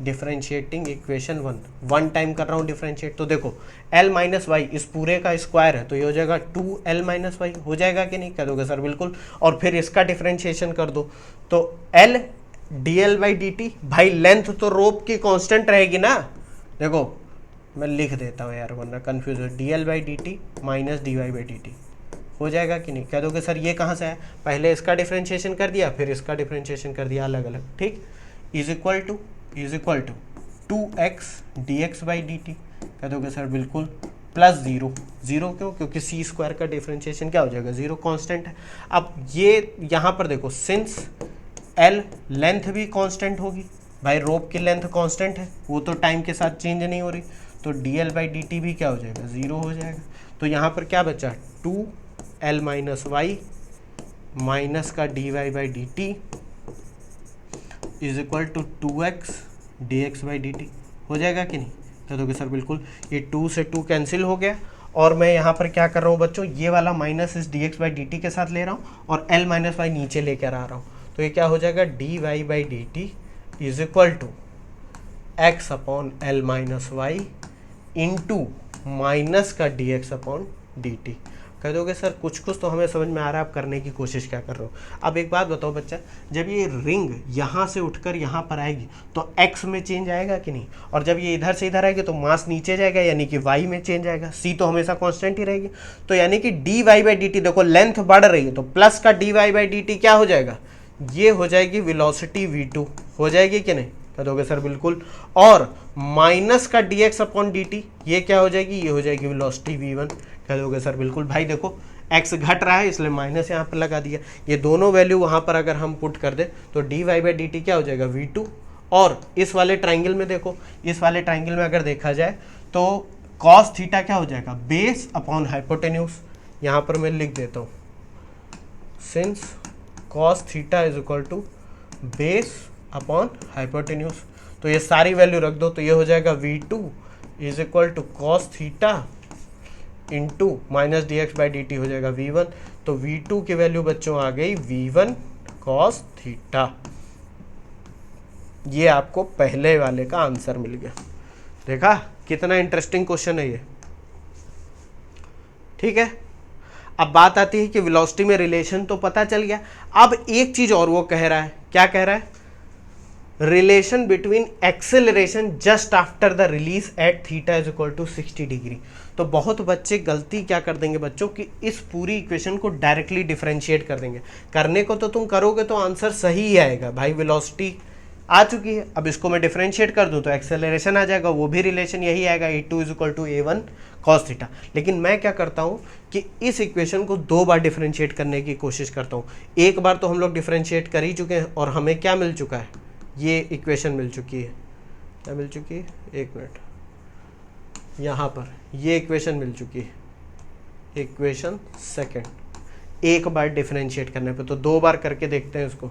डिफरेंशिएटिंग इक्वेशन वन टाइम कर रहा हूँ डिफरेंशिएट, तो देखो l माइनस वाई इस पूरे का स्क्वायर है तो ये हो जाएगा 2l माइनस वाई, हो जाएगा कि नहीं, कह दोगे सर बिल्कुल। और फिर इसका डिफरेंशिएशन कर दो तो l dl by d T, भाई लेंथ तो रोप की कांस्टेंट रहेगी ना, देखो मैं लिख देता हूँ यार वरना कंफ्यूज हो, dl by d T minus dy by d t, हो जाएगा कि नहीं, कह दोगे सर ये कहाँ से है, पहले इसका डिफरेंशिएशन कर दिया फिर इसका डिफरेंशिएशन कर दिया अलग अलग, ठीक। Is equal to 2x dx by d t, कह दोगे सर बिल्कुल, प्लस जीरो, जीरो क्यों, क्योंकि सी स्क्वायर का डिफरेंशिएशन क्या हो जाएगा, जीरो, कांस्टेंट है। अब ये यहाँ पर देखो सिंस l लेंथ भी कांस्टेंट होगी, भाई रोप की लेंथ कांस्टेंट है, वो तो टाइम के साथ चेंज नहीं हो रही, तो dl बाई डी टी भी क्या हो जाएगा, जीरो हो जाएगा। तो यहाँ पर क्या बचा, 2l माइनस वाई माइनस का dy by d t is equal to 2x dx by d t, हो जाएगा कि नहीं, कह दोगे सर बिल्कुल। ये 2 से 2 कैंसिल हो गया और मैं यहाँ पर क्या कर रहा हूँ बच्चों, ये वाला माइनस इस dx बाई डी टी के साथ ले रहा हूँ और l माइनस वाई नीचे लेकर आ रहा हूँ, तो ये क्या हो जाएगा, dy by d t is equal to x upon l minus y into minus का dx अपॉन डी टी। कह दोगे सर कुछ कुछ तो हमें समझ में आ रहा है, आप करने की कोशिश क्या कर रहे हो। अब एक बात बताओ बच्चा, जब ये रिंग यहाँ से उठकर यहाँ पर आएगी तो x में चेंज आएगा कि नहीं, और जब ये इधर से इधर आएगी तो मास नीचे जाएगा यानी कि y में चेंज आएगा, c तो हमेशा कांस्टेंट ही रहेगी। तो यानी कि dy बाई डी टी, देखो लेंथ बढ़ रही है तो प्लस का dy बाई डी टी क्या हो जाएगा, ये हो जाएगी वेलोसिटी v2, हो जाएगी कि नहीं, कह दोगे सर बिल्कुल। और माइनस का dx अपॉन डी टी, ये क्या हो जाएगी, ये हो जाएगी वेलोसिटी v1, कह दोगे सर बिल्कुल। भाई देखो x घट रहा है इसलिए माइनस यहाँ पर लगा दिया, ये दोनों वैल्यू वहाँ पर अगर हम पुट कर दे तो dy बाई डी टी क्या हो जाएगा, v2। और इस वाले ट्राइंगल में देखो, इस वाले ट्राइंगल में अगर देखा जाए तो cos थीटा क्या हो जाएगा, बेस अपॉन हाइपोटेन्यूज, यहाँ पर मैं लिख देता हूँ since cos theta is equal to base upon hypotenuse, तो ये सारी वैल्यू रख दो तो ये हो जाएगा v2 is equal to cos theta into minus d x by d t हो जाएगा v1, तो v2 की वैल्यू बच्चों आ गई v1 cos थीटा। ये आपको पहले वाले का आंसर मिल गया, देखा कितना इंटरेस्टिंग क्वेश्चन है ये, ठीक है। अब बात आती है कि वेलोसिटी में रिलेशन तो पता चल गया, अब एक चीज और वो कह रहा है, क्या कह रहा है, relation between acceleration just after the release at theta is equal to 60 degree. तो बहुत बच्चे गलती क्या कर देंगे बच्चों कि इस पूरी इक्वेशन को डायरेक्टली डिफरेंशिएट कर देंगे, करने को तो तुम करोगे तो आंसर सही ही आएगा, भाई वेलोसिटी आ चुकी है, अब इसको मैं डिफरेंशिएट कर दूं तो एक्सेलरेशन आ जाएगा, वो भी रिलेशन यही आएगा a2 is equal to a1 cos theta. लेकिन मैं क्या करता हूं कि इस इक्वेशन को 2 बार डिफरेंशिएट करने की कोशिश करता हूं, एक बार तो हम लोग डिफरेंशिएट कर ही चुके हैं और हमें क्या मिल चुका है, ये इक्वेशन मिल चुकी है, क्या मिल चुकी है, एक मिनट, यहाँ पर ये इक्वेशन मिल चुकी है, इक्वेशन सेकंड, एक बार डिफरेंशिएट करने पे, तो 2 बार करके देखते हैं इसको,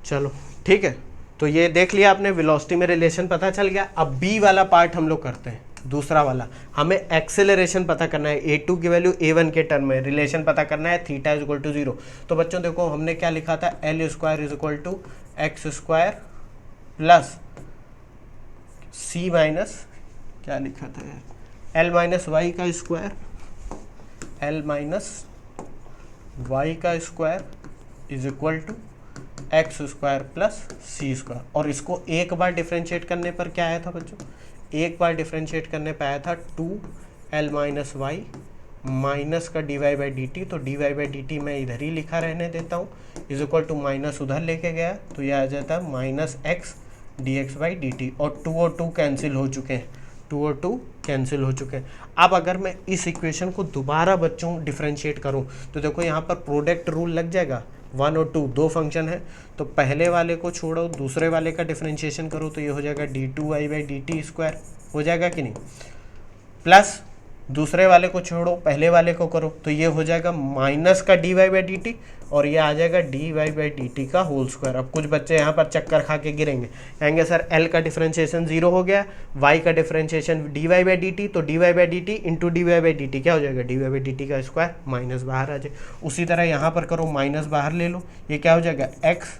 चलो ठीक है। तो ये देख लिया आपने, वेलोसिटी में रिलेशन पता चल गया। अब बी वाला पार्ट हम लोग करते हैं, दूसरा वाला, हमें एक्सेलरेशन पता करना है, a2 की वैल्यू a1 के टर्म में, रिलेशन पता करना है थीटा इज इक्वल टू 0। तो बच्चों देखो हमने क्या लिखा था, l square is equal to x square plus c minus, क्या लिखा था यार, एल माइनस वाई का स्क्वायर, एल माइनस वाई का square is equal to x square plus c square. और इसको एक बार डिफरेंशिएट करने पर क्या आया था बच्चों, एक बार डिफरेंशिएट करने पर आया था 2l माइनस वाई माइनस का dy बाई डी टी, तो dy बाई डी टी मैं इधर ही लिखा रहने देता हूँ, इज इक्वल टू माइनस उधर लेके गया तो यह आ जाता है minus x D x by d T, और 2 और 2 कैंसिल हो चुके हैं, 2 और 2 कैंसिल हो चुके हैं। अब अगर मैं इस इक्वेशन को दोबारा बच्चों डिफरेंशिएट करूँ तो देखो यहाँ पर प्रोडक्ट रूल लग जाएगा, 1 और 2 दो फंक्शन है, तो पहले वाले को छोड़ो दूसरे वाले का डिफरेंशिएशन करो तो ये हो जाएगा d2y by d t square, हो जाएगा कि नहीं, प्लस दूसरे वाले को छोड़ो पहले वाले को करो तो ये हो जाएगा माइनस का dy बाई डी टी, और ये आ जाएगा dy बाई डी टी का होल स्क्वायर। अब कुछ बच्चे यहाँ पर चक्कर खा के गिरेंगे, कहेंगे सर l का डिफरेंशिएशन 0 हो गया, y का differentiation dy by d T, तो dy by d T into dy by d T क्या हो जाएगा, dy बाई डी टी का स्क्वायर, माइनस बाहर आ जाए। उसी तरह यहाँ पर करो, माइनस बाहर ले लो, ये क्या हो जाएगा x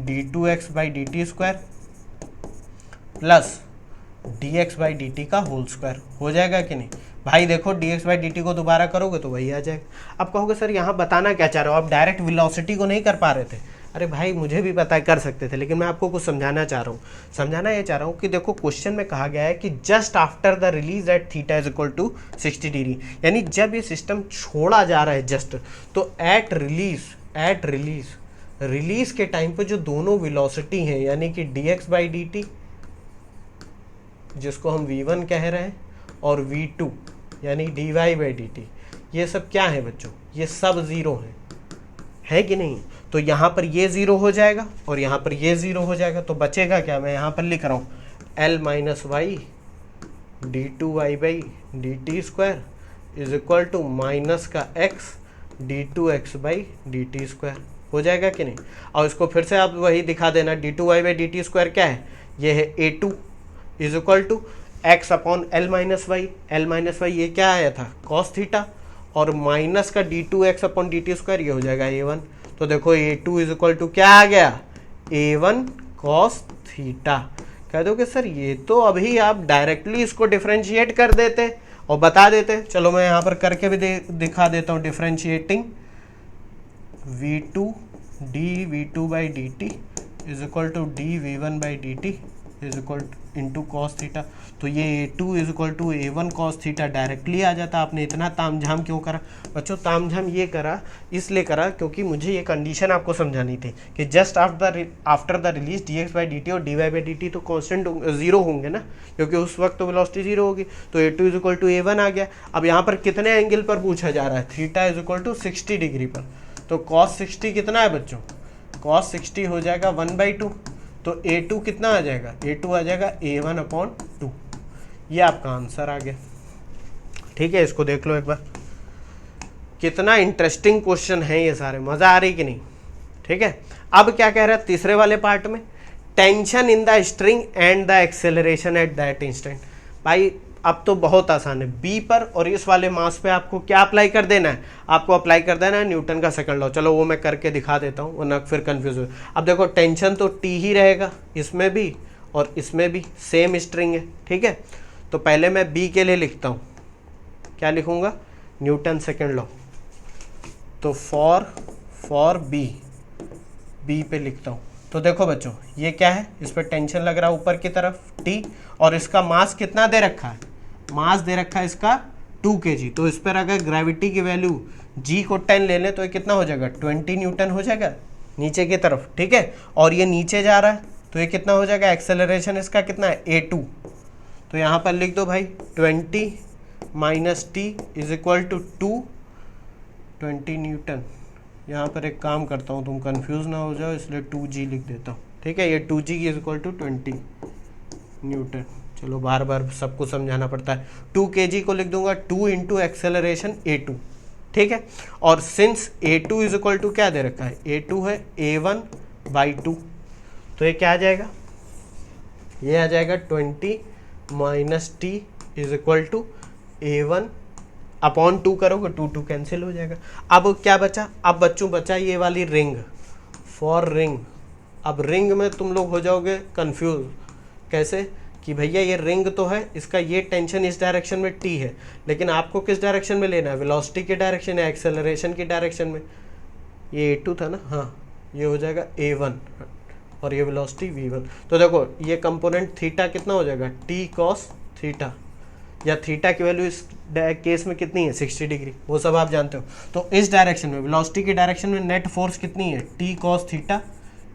d2x by d t square plus dx by d T का होल स्क्वायर। हो जाएगा कि नहीं भाई? देखो dx बाई डी टी को दोबारा करोगे तो वही आ जाएगा। अब कहोगे सर यहाँ बताना क्या चाह रहे हो, आप डायरेक्ट वेलोसिटी को नहीं कर पा रहे थे। अरे भाई मुझे भी पता है कर सकते थे, लेकिन मैं आपको कुछ समझाना चाह रहा हूँ। समझाना ये चाह रहा हूँ कि देखो क्वेश्चन में कहा गया है कि just after the release at theta is equal to 60 degree, यानी जब ये सिस्टम छोड़ा जा रहा है जस्ट, तो एट रिलीज के टाइम पे जो दोनों वेलोसिटी हैं, यानी कि dx बाई डी टी जिसको हम v1 कह रहे हैं और v2 यानी dy बाई डी टी, ये सब क्या है बच्चों? ये सब जीरो है कि नहीं? तो यहाँ पर ये जीरो हो जाएगा और यहाँ पर ये जीरो हो जाएगा, तो बचेगा क्या? मैं यहाँ पर लिख रहा हूँ l minus y d two y by d t square is equal to minus का x d two x by d t square. हो जाएगा कि नहीं? और इसको फिर से आप वही दिखा देना, d two y by d t square क्या है? ये है a2 is equal to x upon l minus y, ये क्या आया था? कॉस थीटा, और माइनस का d two x upon d t square, ये हो जाएगा a1। तो देखो a2 इज इक्वल टू क्या आ गया? a1 cos theta. कह दोगे सर ये तो अभी आप डायरेक्टली इसको डिफरेंशिएट कर देते और बता देते। चलो मैं यहाँ पर करके भी दिखा देता हूँ। Differentiating v2 d v two by d t is equal to d v one by d t is equal into cos theta. तो ये a2 is equal to a1 cos theta directly आ जाता। आपने इतना तामझाम क्यों करा बच्चों? तामझाम ये करा इसलिए करा क्योंकि मुझे ये कंडीशन आपको समझानी थी कि just after the release dx by d T और dy बाई डी टी तो कॉन्स्टेंट जीरो होंगे ना, क्योंकि उस वक्त तो वेलोसिटी जीरो होगी। तो a2 is equal to a1 आ गया। अब यहाँ पर कितने एंगल पर पूछा जा रहा है? Theta is equal to 60 degree पर। तो कॉस 60 कितना है बच्चों? कॉस 60 हो जाएगा 1/2। तो a2 कितना आ जाएगा? a2 आ जाएगा a1 अपॉन 2। ये आपका आंसर आ गया। ठीक है, इसको देख लो एक बार, कितना इंटरेस्टिंग क्वेश्चन है ये सारे। मजा आ रही कि नहीं? ठीक है, अब क्या कह रहा है तीसरे वाले पार्ट में? Tension in the string and the acceleration at that instant. भाई अब तो बहुत आसान है। बी पर और इस वाले मास पे आपको क्या अप्लाई कर देना है? आपको अप्लाई कर देना है न्यूटन का सेकंड लॉ। चलो वो मैं करके दिखा देता हूँ, वरना फिर कंफ्यूज हो। अब देखो टेंशन तो टी ही रहेगा, इसमें भी और इसमें भी सेम स्ट्रिंग है। ठीक है, तो पहले मैं बी के लिए लिखता हूँ। क्या लिखूँगा? Newton second law. तो फॉर बी पे लिखता हूँ। तो देखो बच्चों ये क्या है? इस पर टेंशन लग रहा है ऊपर की तरफ टी, और इसका मास कितना दे रखा है? मास दे रखा है इसका 2 kg। तो इस पर अगर ग्रेविटी की वैल्यू g को 10 ले लें तो ये कितना हो जाएगा? 20 न्यूटन हो जाएगा नीचे की तरफ। ठीक है, और ये नीचे जा रहा है तो ये कितना हो जाएगा? एक्सेलरेशन इसका कितना है? a2। तो यहाँ पर लिख दो भाई 20 minus t is equal to 20 newton. यहाँ पर एक काम करता हूँ, तुम कंफ्यूज ना हो जाओ, इसलिए 2g लिख देता हूँ। ठीक है, ये 2g is equal to 20 Newton. चलो बार बार सबको समझाना पड़ता है। 2 kg को लिख दूंगा 2 इंटू एक्सेलरेशन a2। ठीक है, और since a2 is equal to क्या दे रखा है? a2 है a1 बाई 2। तो ये क्या आ जाएगा? ये आ जाएगा 20 minus t is equal to a1 upon 2 करोगे 2 कैंसिल हो जाएगा। अब क्या बचा? अब बच्चों बचा ये वाली रिंग, फॉर रिंग। अब रिंग में तुम लोग हो जाओगे कंफ्यूज। कैसे? कि भैया ये रिंग तो है, इसका ये टेंशन इस डायरेक्शन में टी है, लेकिन आपको किस डायरेक्शन में लेना है? वेलोसिटी के डायरेक्शन या एक्सेलरेशन की डायरेक्शन में? ये a2 था ना, हाँ, ये हो जाएगा a1 और ये वेलोसिटी v1। तो देखो ये कंपोनेंट थीटा कितना हो जाएगा? t cos थीटा, या थीटा की वैल्यू इस केस में कितनी है? 60 डिग्री, वो सब आप जानते हो। तो इस डायरेक्शन में वेलोसिटी की डायरेक्शन में नेट फोर्स कितनी है? t cos theta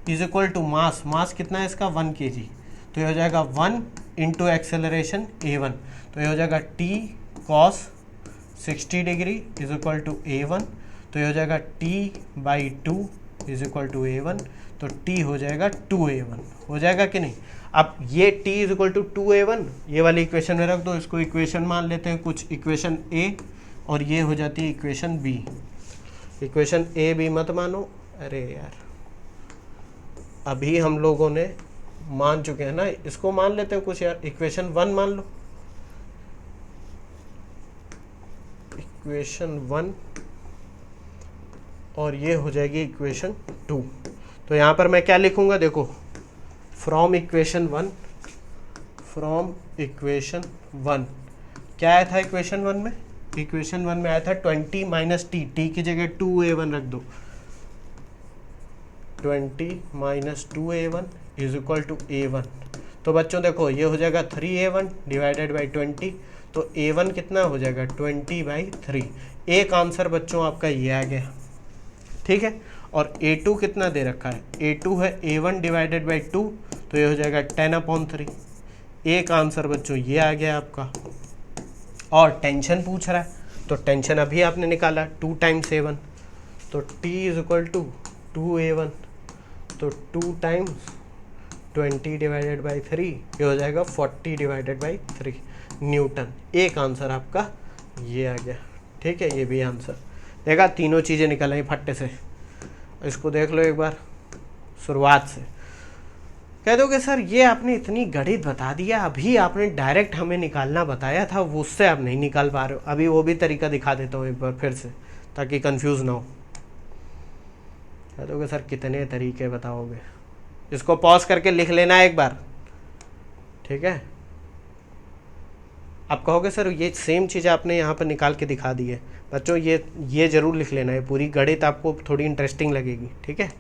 is equal to mass कितना है इसका? 1 kg। तो ये हो जाएगा 1 इंटू एक्सेलरेशन a1। तो ये हो जाएगा t cos 60 degree is equal to a1। तो ये हो जाएगा t by 2 is equal to a1। तो t हो जाएगा 2a1। हो जाएगा कि नहीं? अब ये t is equal to 2a1 ये वाली इक्वेशन में रख दो। इसको इक्वेशन मान लेते हैं, कुछ इक्वेशन a, और ये हो जाती है equation b। Equation a b मत मानो, अरे यार अभी हम लोगों ने मान चुके हैं ना, इसको मान लेते हैं कुछ यार। इक्वेशन 1 मान लो, इक्वेशन 1, और ये हो जाएगी इक्वेशन 2। तो यहाँ पर मैं क्या लिखूंगा? देखो फ्रॉम इक्वेशन 1 फ्रॉम इक्वेशन 1। क्या आया था इक्वेशन 1 में? इक्वेशन 1 में आया था 20 माइनस टी, टी की जगह 2a1 रख दो, 20 minus 2a1 is equal to a1। तो बच्चों देखो ये हो जाएगा 3a1 डिवाइडेड बाई 20, तो a1 कितना हो जाएगा 20/3। एक आंसर बच्चों आपका ये आ गया, ठीक है। और a2 कितना दे रखा है? a2 है a1 डिवाइडेड बाई 2, तो ये हो जाएगा 10/3। एक आंसर बच्चों ये आ गया आपका। और टेंशन पूछ रहा है, तो टेंशन अभी आपने निकाला 2 टाइम्स a1, तो t is equal to 2a1, तो 2 टाइम्स 20 डिवाइडेड बाई 3, ये हो जाएगा 40 डिवाइडेड बाई 3 न्यूटन। एक आंसर आपका ये आ गया, ठीक है। ये भी आंसर देखा, तीनों चीज़ें निकल आई फट्टे से। इसको देख लो एक बार शुरुआत से। कह दोगे सर ये आपने इतनी गणित बता दिया, अभी आपने डायरेक्ट हमें निकालना बताया था, वो उससे आप नहीं निकाल पा रहे हो। अभी वो भी तरीका दिखा देता हूँ एक बार फिर से, ताकि कंफ्यूज ना हो। कह दोगे सर कितने तरीके बताओगे? इसको पॉज करके लिख लेना एक बार, ठीक है। आप कहोगे सर ये सेम चीज़ आपने यहाँ पर निकाल के दिखा दी है। बच्चों ये ज़रूर लिख लेना है, पूरी गणित आपको थोड़ी इंटरेस्टिंग लगेगी, ठीक है।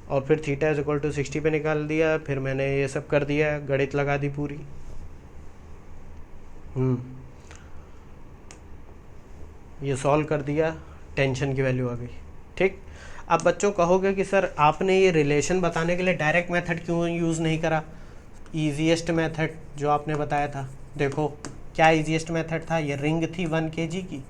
और फिर थीटा इज इक्वल टू 60 पे निकाल दिया, फिर मैंने ये सब कर दिया, गणित लगा दी पूरी। ये सॉल्व कर दिया, टेंशन की वैल्यू आ गई, ठीक। अब बच्चों कहोगे कि सर आपने ये रिलेशन बताने के लिए डायरेक्ट मेथड क्यों यूज़ नहीं करा? ईजीएस्ट मेथड जो आपने बताया था, देखो क्या ईजीएस्ट मेथड था? ये रिंग थी 1 kg की,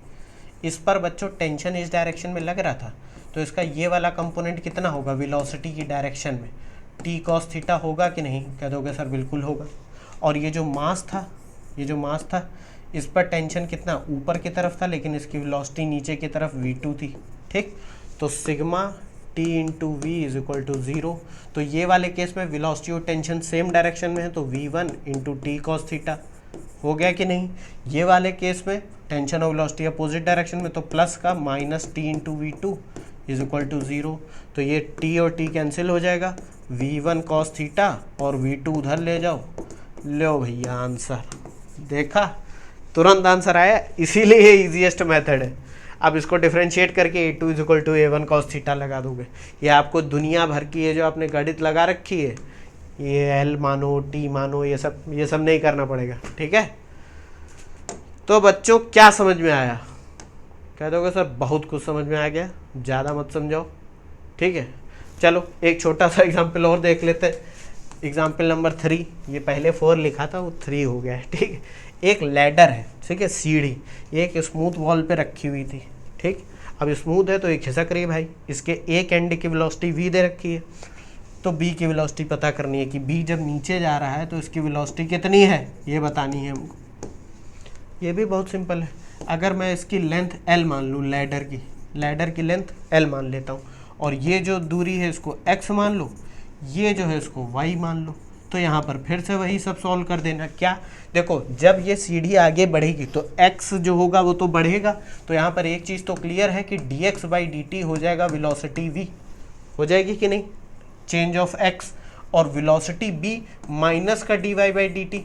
इस पर बच्चों टेंशन इस डायरेक्शन में लग रहा था, तो इसका ये वाला कंपोनेंट कितना होगा वेलोसिटी की डायरेक्शन में? टी कॉस थीटा होगा कि नहीं? कह दोगे सर बिल्कुल होगा। और ये जो मास था, इस पर टेंशन कितना ऊपर की तरफ था, लेकिन इसकी वेलोसिटी नीचे की तरफ v2 थी, ठीक। तो sigma t into v is equal to 0। तो ये वाले केस में वेलोसिटी और टेंशन सेम डायरेक्शन में है, तो v1 into T cos theta हो गया कि नहीं? ये वाले केस में टेंशन और वेलोसिटी अपोजिट डायरेक्शन में, तो प्लस का minus t into v2 is equal to 0। तो ये t और t कैंसिल हो जाएगा, v1 कॉस थीटा और v2 उधर ले जाओ, लो भैया आंसर। देखा, तुरंत आंसर आया, इसीलिए ये ईजीएस्ट मेथड है। अब इसको डिफ्रेंशिएट करके a2 is equal to a1 cos theta लगा दोगे। ये आपको दुनिया भर की ये जो आपने गणित लगा रखी है, ये l मानो t मानो, ये सब नहीं करना पड़ेगा, ठीक है। तो बच्चों क्या समझ में आया? कह दोगे सर बहुत कुछ समझ में आ गया, ज़्यादा मत समझाओ, ठीक है। चलो एक छोटा सा एग्जाम्पल और देख लेते हैं। एग्जाम्पल नंबर 3, ये पहले 4 लिखा था, वो 3 हो गया है, ठीक है। एक लैडर है, ठीक है, सीढ़ी, ये एक स्मूथ वॉल पे रखी हुई थी, ठीक। अब स्मूथ है तो एक खिसक रही है भाई, इसके एक एंड की वेलोसिटी v दे रखी है, तो b की वेलोसिटी पता करनी है कि b जब नीचे जा रहा है तो इसकी वेलोसिटी कितनी है, ये बतानी है हमको। ये भी बहुत सिंपल है। अगर मैं इसकी लेंथ l मान लूँ, लैडर की लेंथ l मान लेता हूँ, और ये जो दूरी है इसको x मान लो, ये जो है इसको y मान लो, तो यहाँ पर फिर से वही सब सॉल्व कर देना। क्या देखो, जब ये सीढ़ी आगे बढ़ेगी तो x जो होगा वो तो बढ़ेगा, तो यहाँ पर एक चीज़ तो क्लियर है कि dx/dt हो जाएगा वेलोसिटी v, हो जाएगी कि नहीं, चेंज ऑफ x, और वेलोसिटी b माइनस का dy/dt,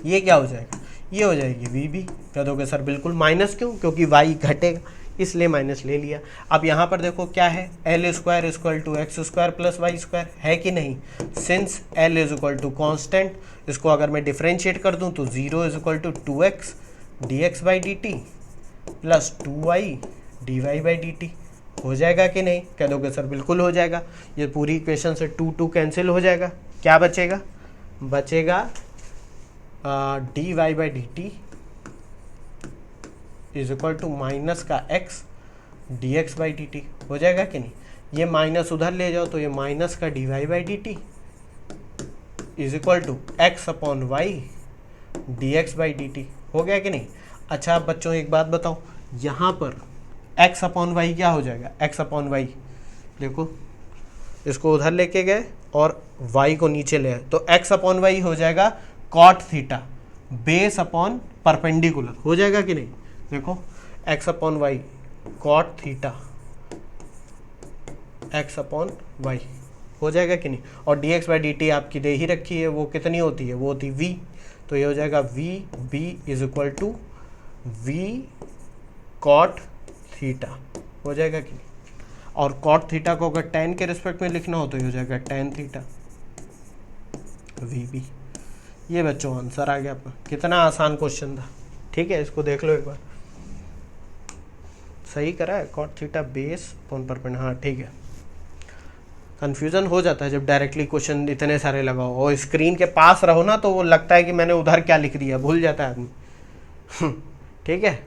ये क्या हो जाएगा, ये हो जाएगी vb। कह दोगे सर बिल्कुल माइनस क्यों? क्योंकि y घटेगा, इसलिए माइनस ले लिया। अब यहाँ पर देखो क्या है, l square equal to x square plus y square है कि नहीं। Since l is equal to constant, इसको अगर मैं डिफ्रेंशिएट कर दूँ तो 0 is equal to 2x dx/dt plus 2y dy/dt हो जाएगा कि नहीं? कह दोगे सर बिल्कुल हो जाएगा। ये पूरी इक्वेशन से 2 कैंसिल हो जाएगा, क्या बचेगा? बचेगा dy/dt is equal to minus का x dx/dt हो जाएगा कि नहीं। ये माइनस उधर ले जाओ तो ये माइनस का dy/dt is equal to x upon y dx/dt हो गया कि नहीं। अच्छा अब बच्चों एक बात बताओ, यहाँ पर x अपॉन वाई क्या हो जाएगा, x अपॉन वाई, देखो इसको उधर लेके गए और y को नीचे ले आए, तो x अपॉन वाई हो जाएगा cot theta base upon perpendicular, हो जाएगा कि नहीं। देखो x upon y cot theta x upon y हो जाएगा कि नहीं। और d x by d t आपकी दे ही रखी है, वो कितनी होती है, वो होती v, तो ये हो जाएगा v b is equal to v cot theta, हो जाएगा कि नहीं। और कॉट थीटा को अगर tan के रिस्पेक्ट में लिखना हो तो ये हो जाएगा tan थीटा वी बी। ये बच्चों आंसर आ गया आपका। कितना आसान क्वेश्चन था, ठीक है, इसको देख लो एक बार। सही करा है, cot theta base upon perpendicular, हाँ ठीक है। कन्फ्यूज़न हो जाता है जब डायरेक्टली क्वेश्चन इतने सारे लगाओ और स्क्रीन के पास रहो ना, तो वो लगता है कि मैंने उधर क्या लिख दिया, भूल जाता है आदमी। ठीक है,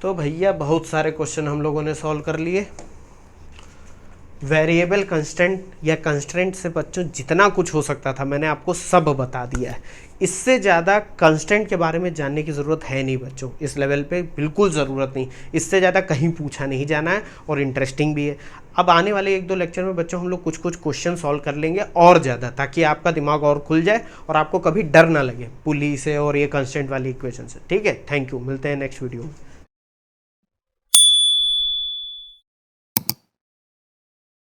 तो भैया बहुत सारे क्वेश्चन हम लोगों ने सॉल्व कर लिए। वेरिएबल कंस्टेंट या कंस्ट्रेंट से बच्चों जितना कुछ हो सकता था मैंने आपको सब बता दिया है। इससे ज़्यादा कंस्टेंट के बारे में जानने की ज़रूरत है नहीं बच्चों, इस लेवल पे बिल्कुल ज़रूरत नहीं, इससे ज़्यादा कहीं पूछा नहीं जाना है और इंटरेस्टिंग भी है। अब आने वाले 1-2 लेक्चर में बच्चों हम लोग कुछ कुछ क्वेश्चन सॉल्व कर लेंगे और ज़्यादा, ताकि आपका दिमाग और खुल जाए और आपको कभी डर ना लगे पुली से और ये कंस्टेंट वाली इक्वेशन से। ठीक है, थैंक यू, मिलते हैं नेक्स्ट वीडियो में।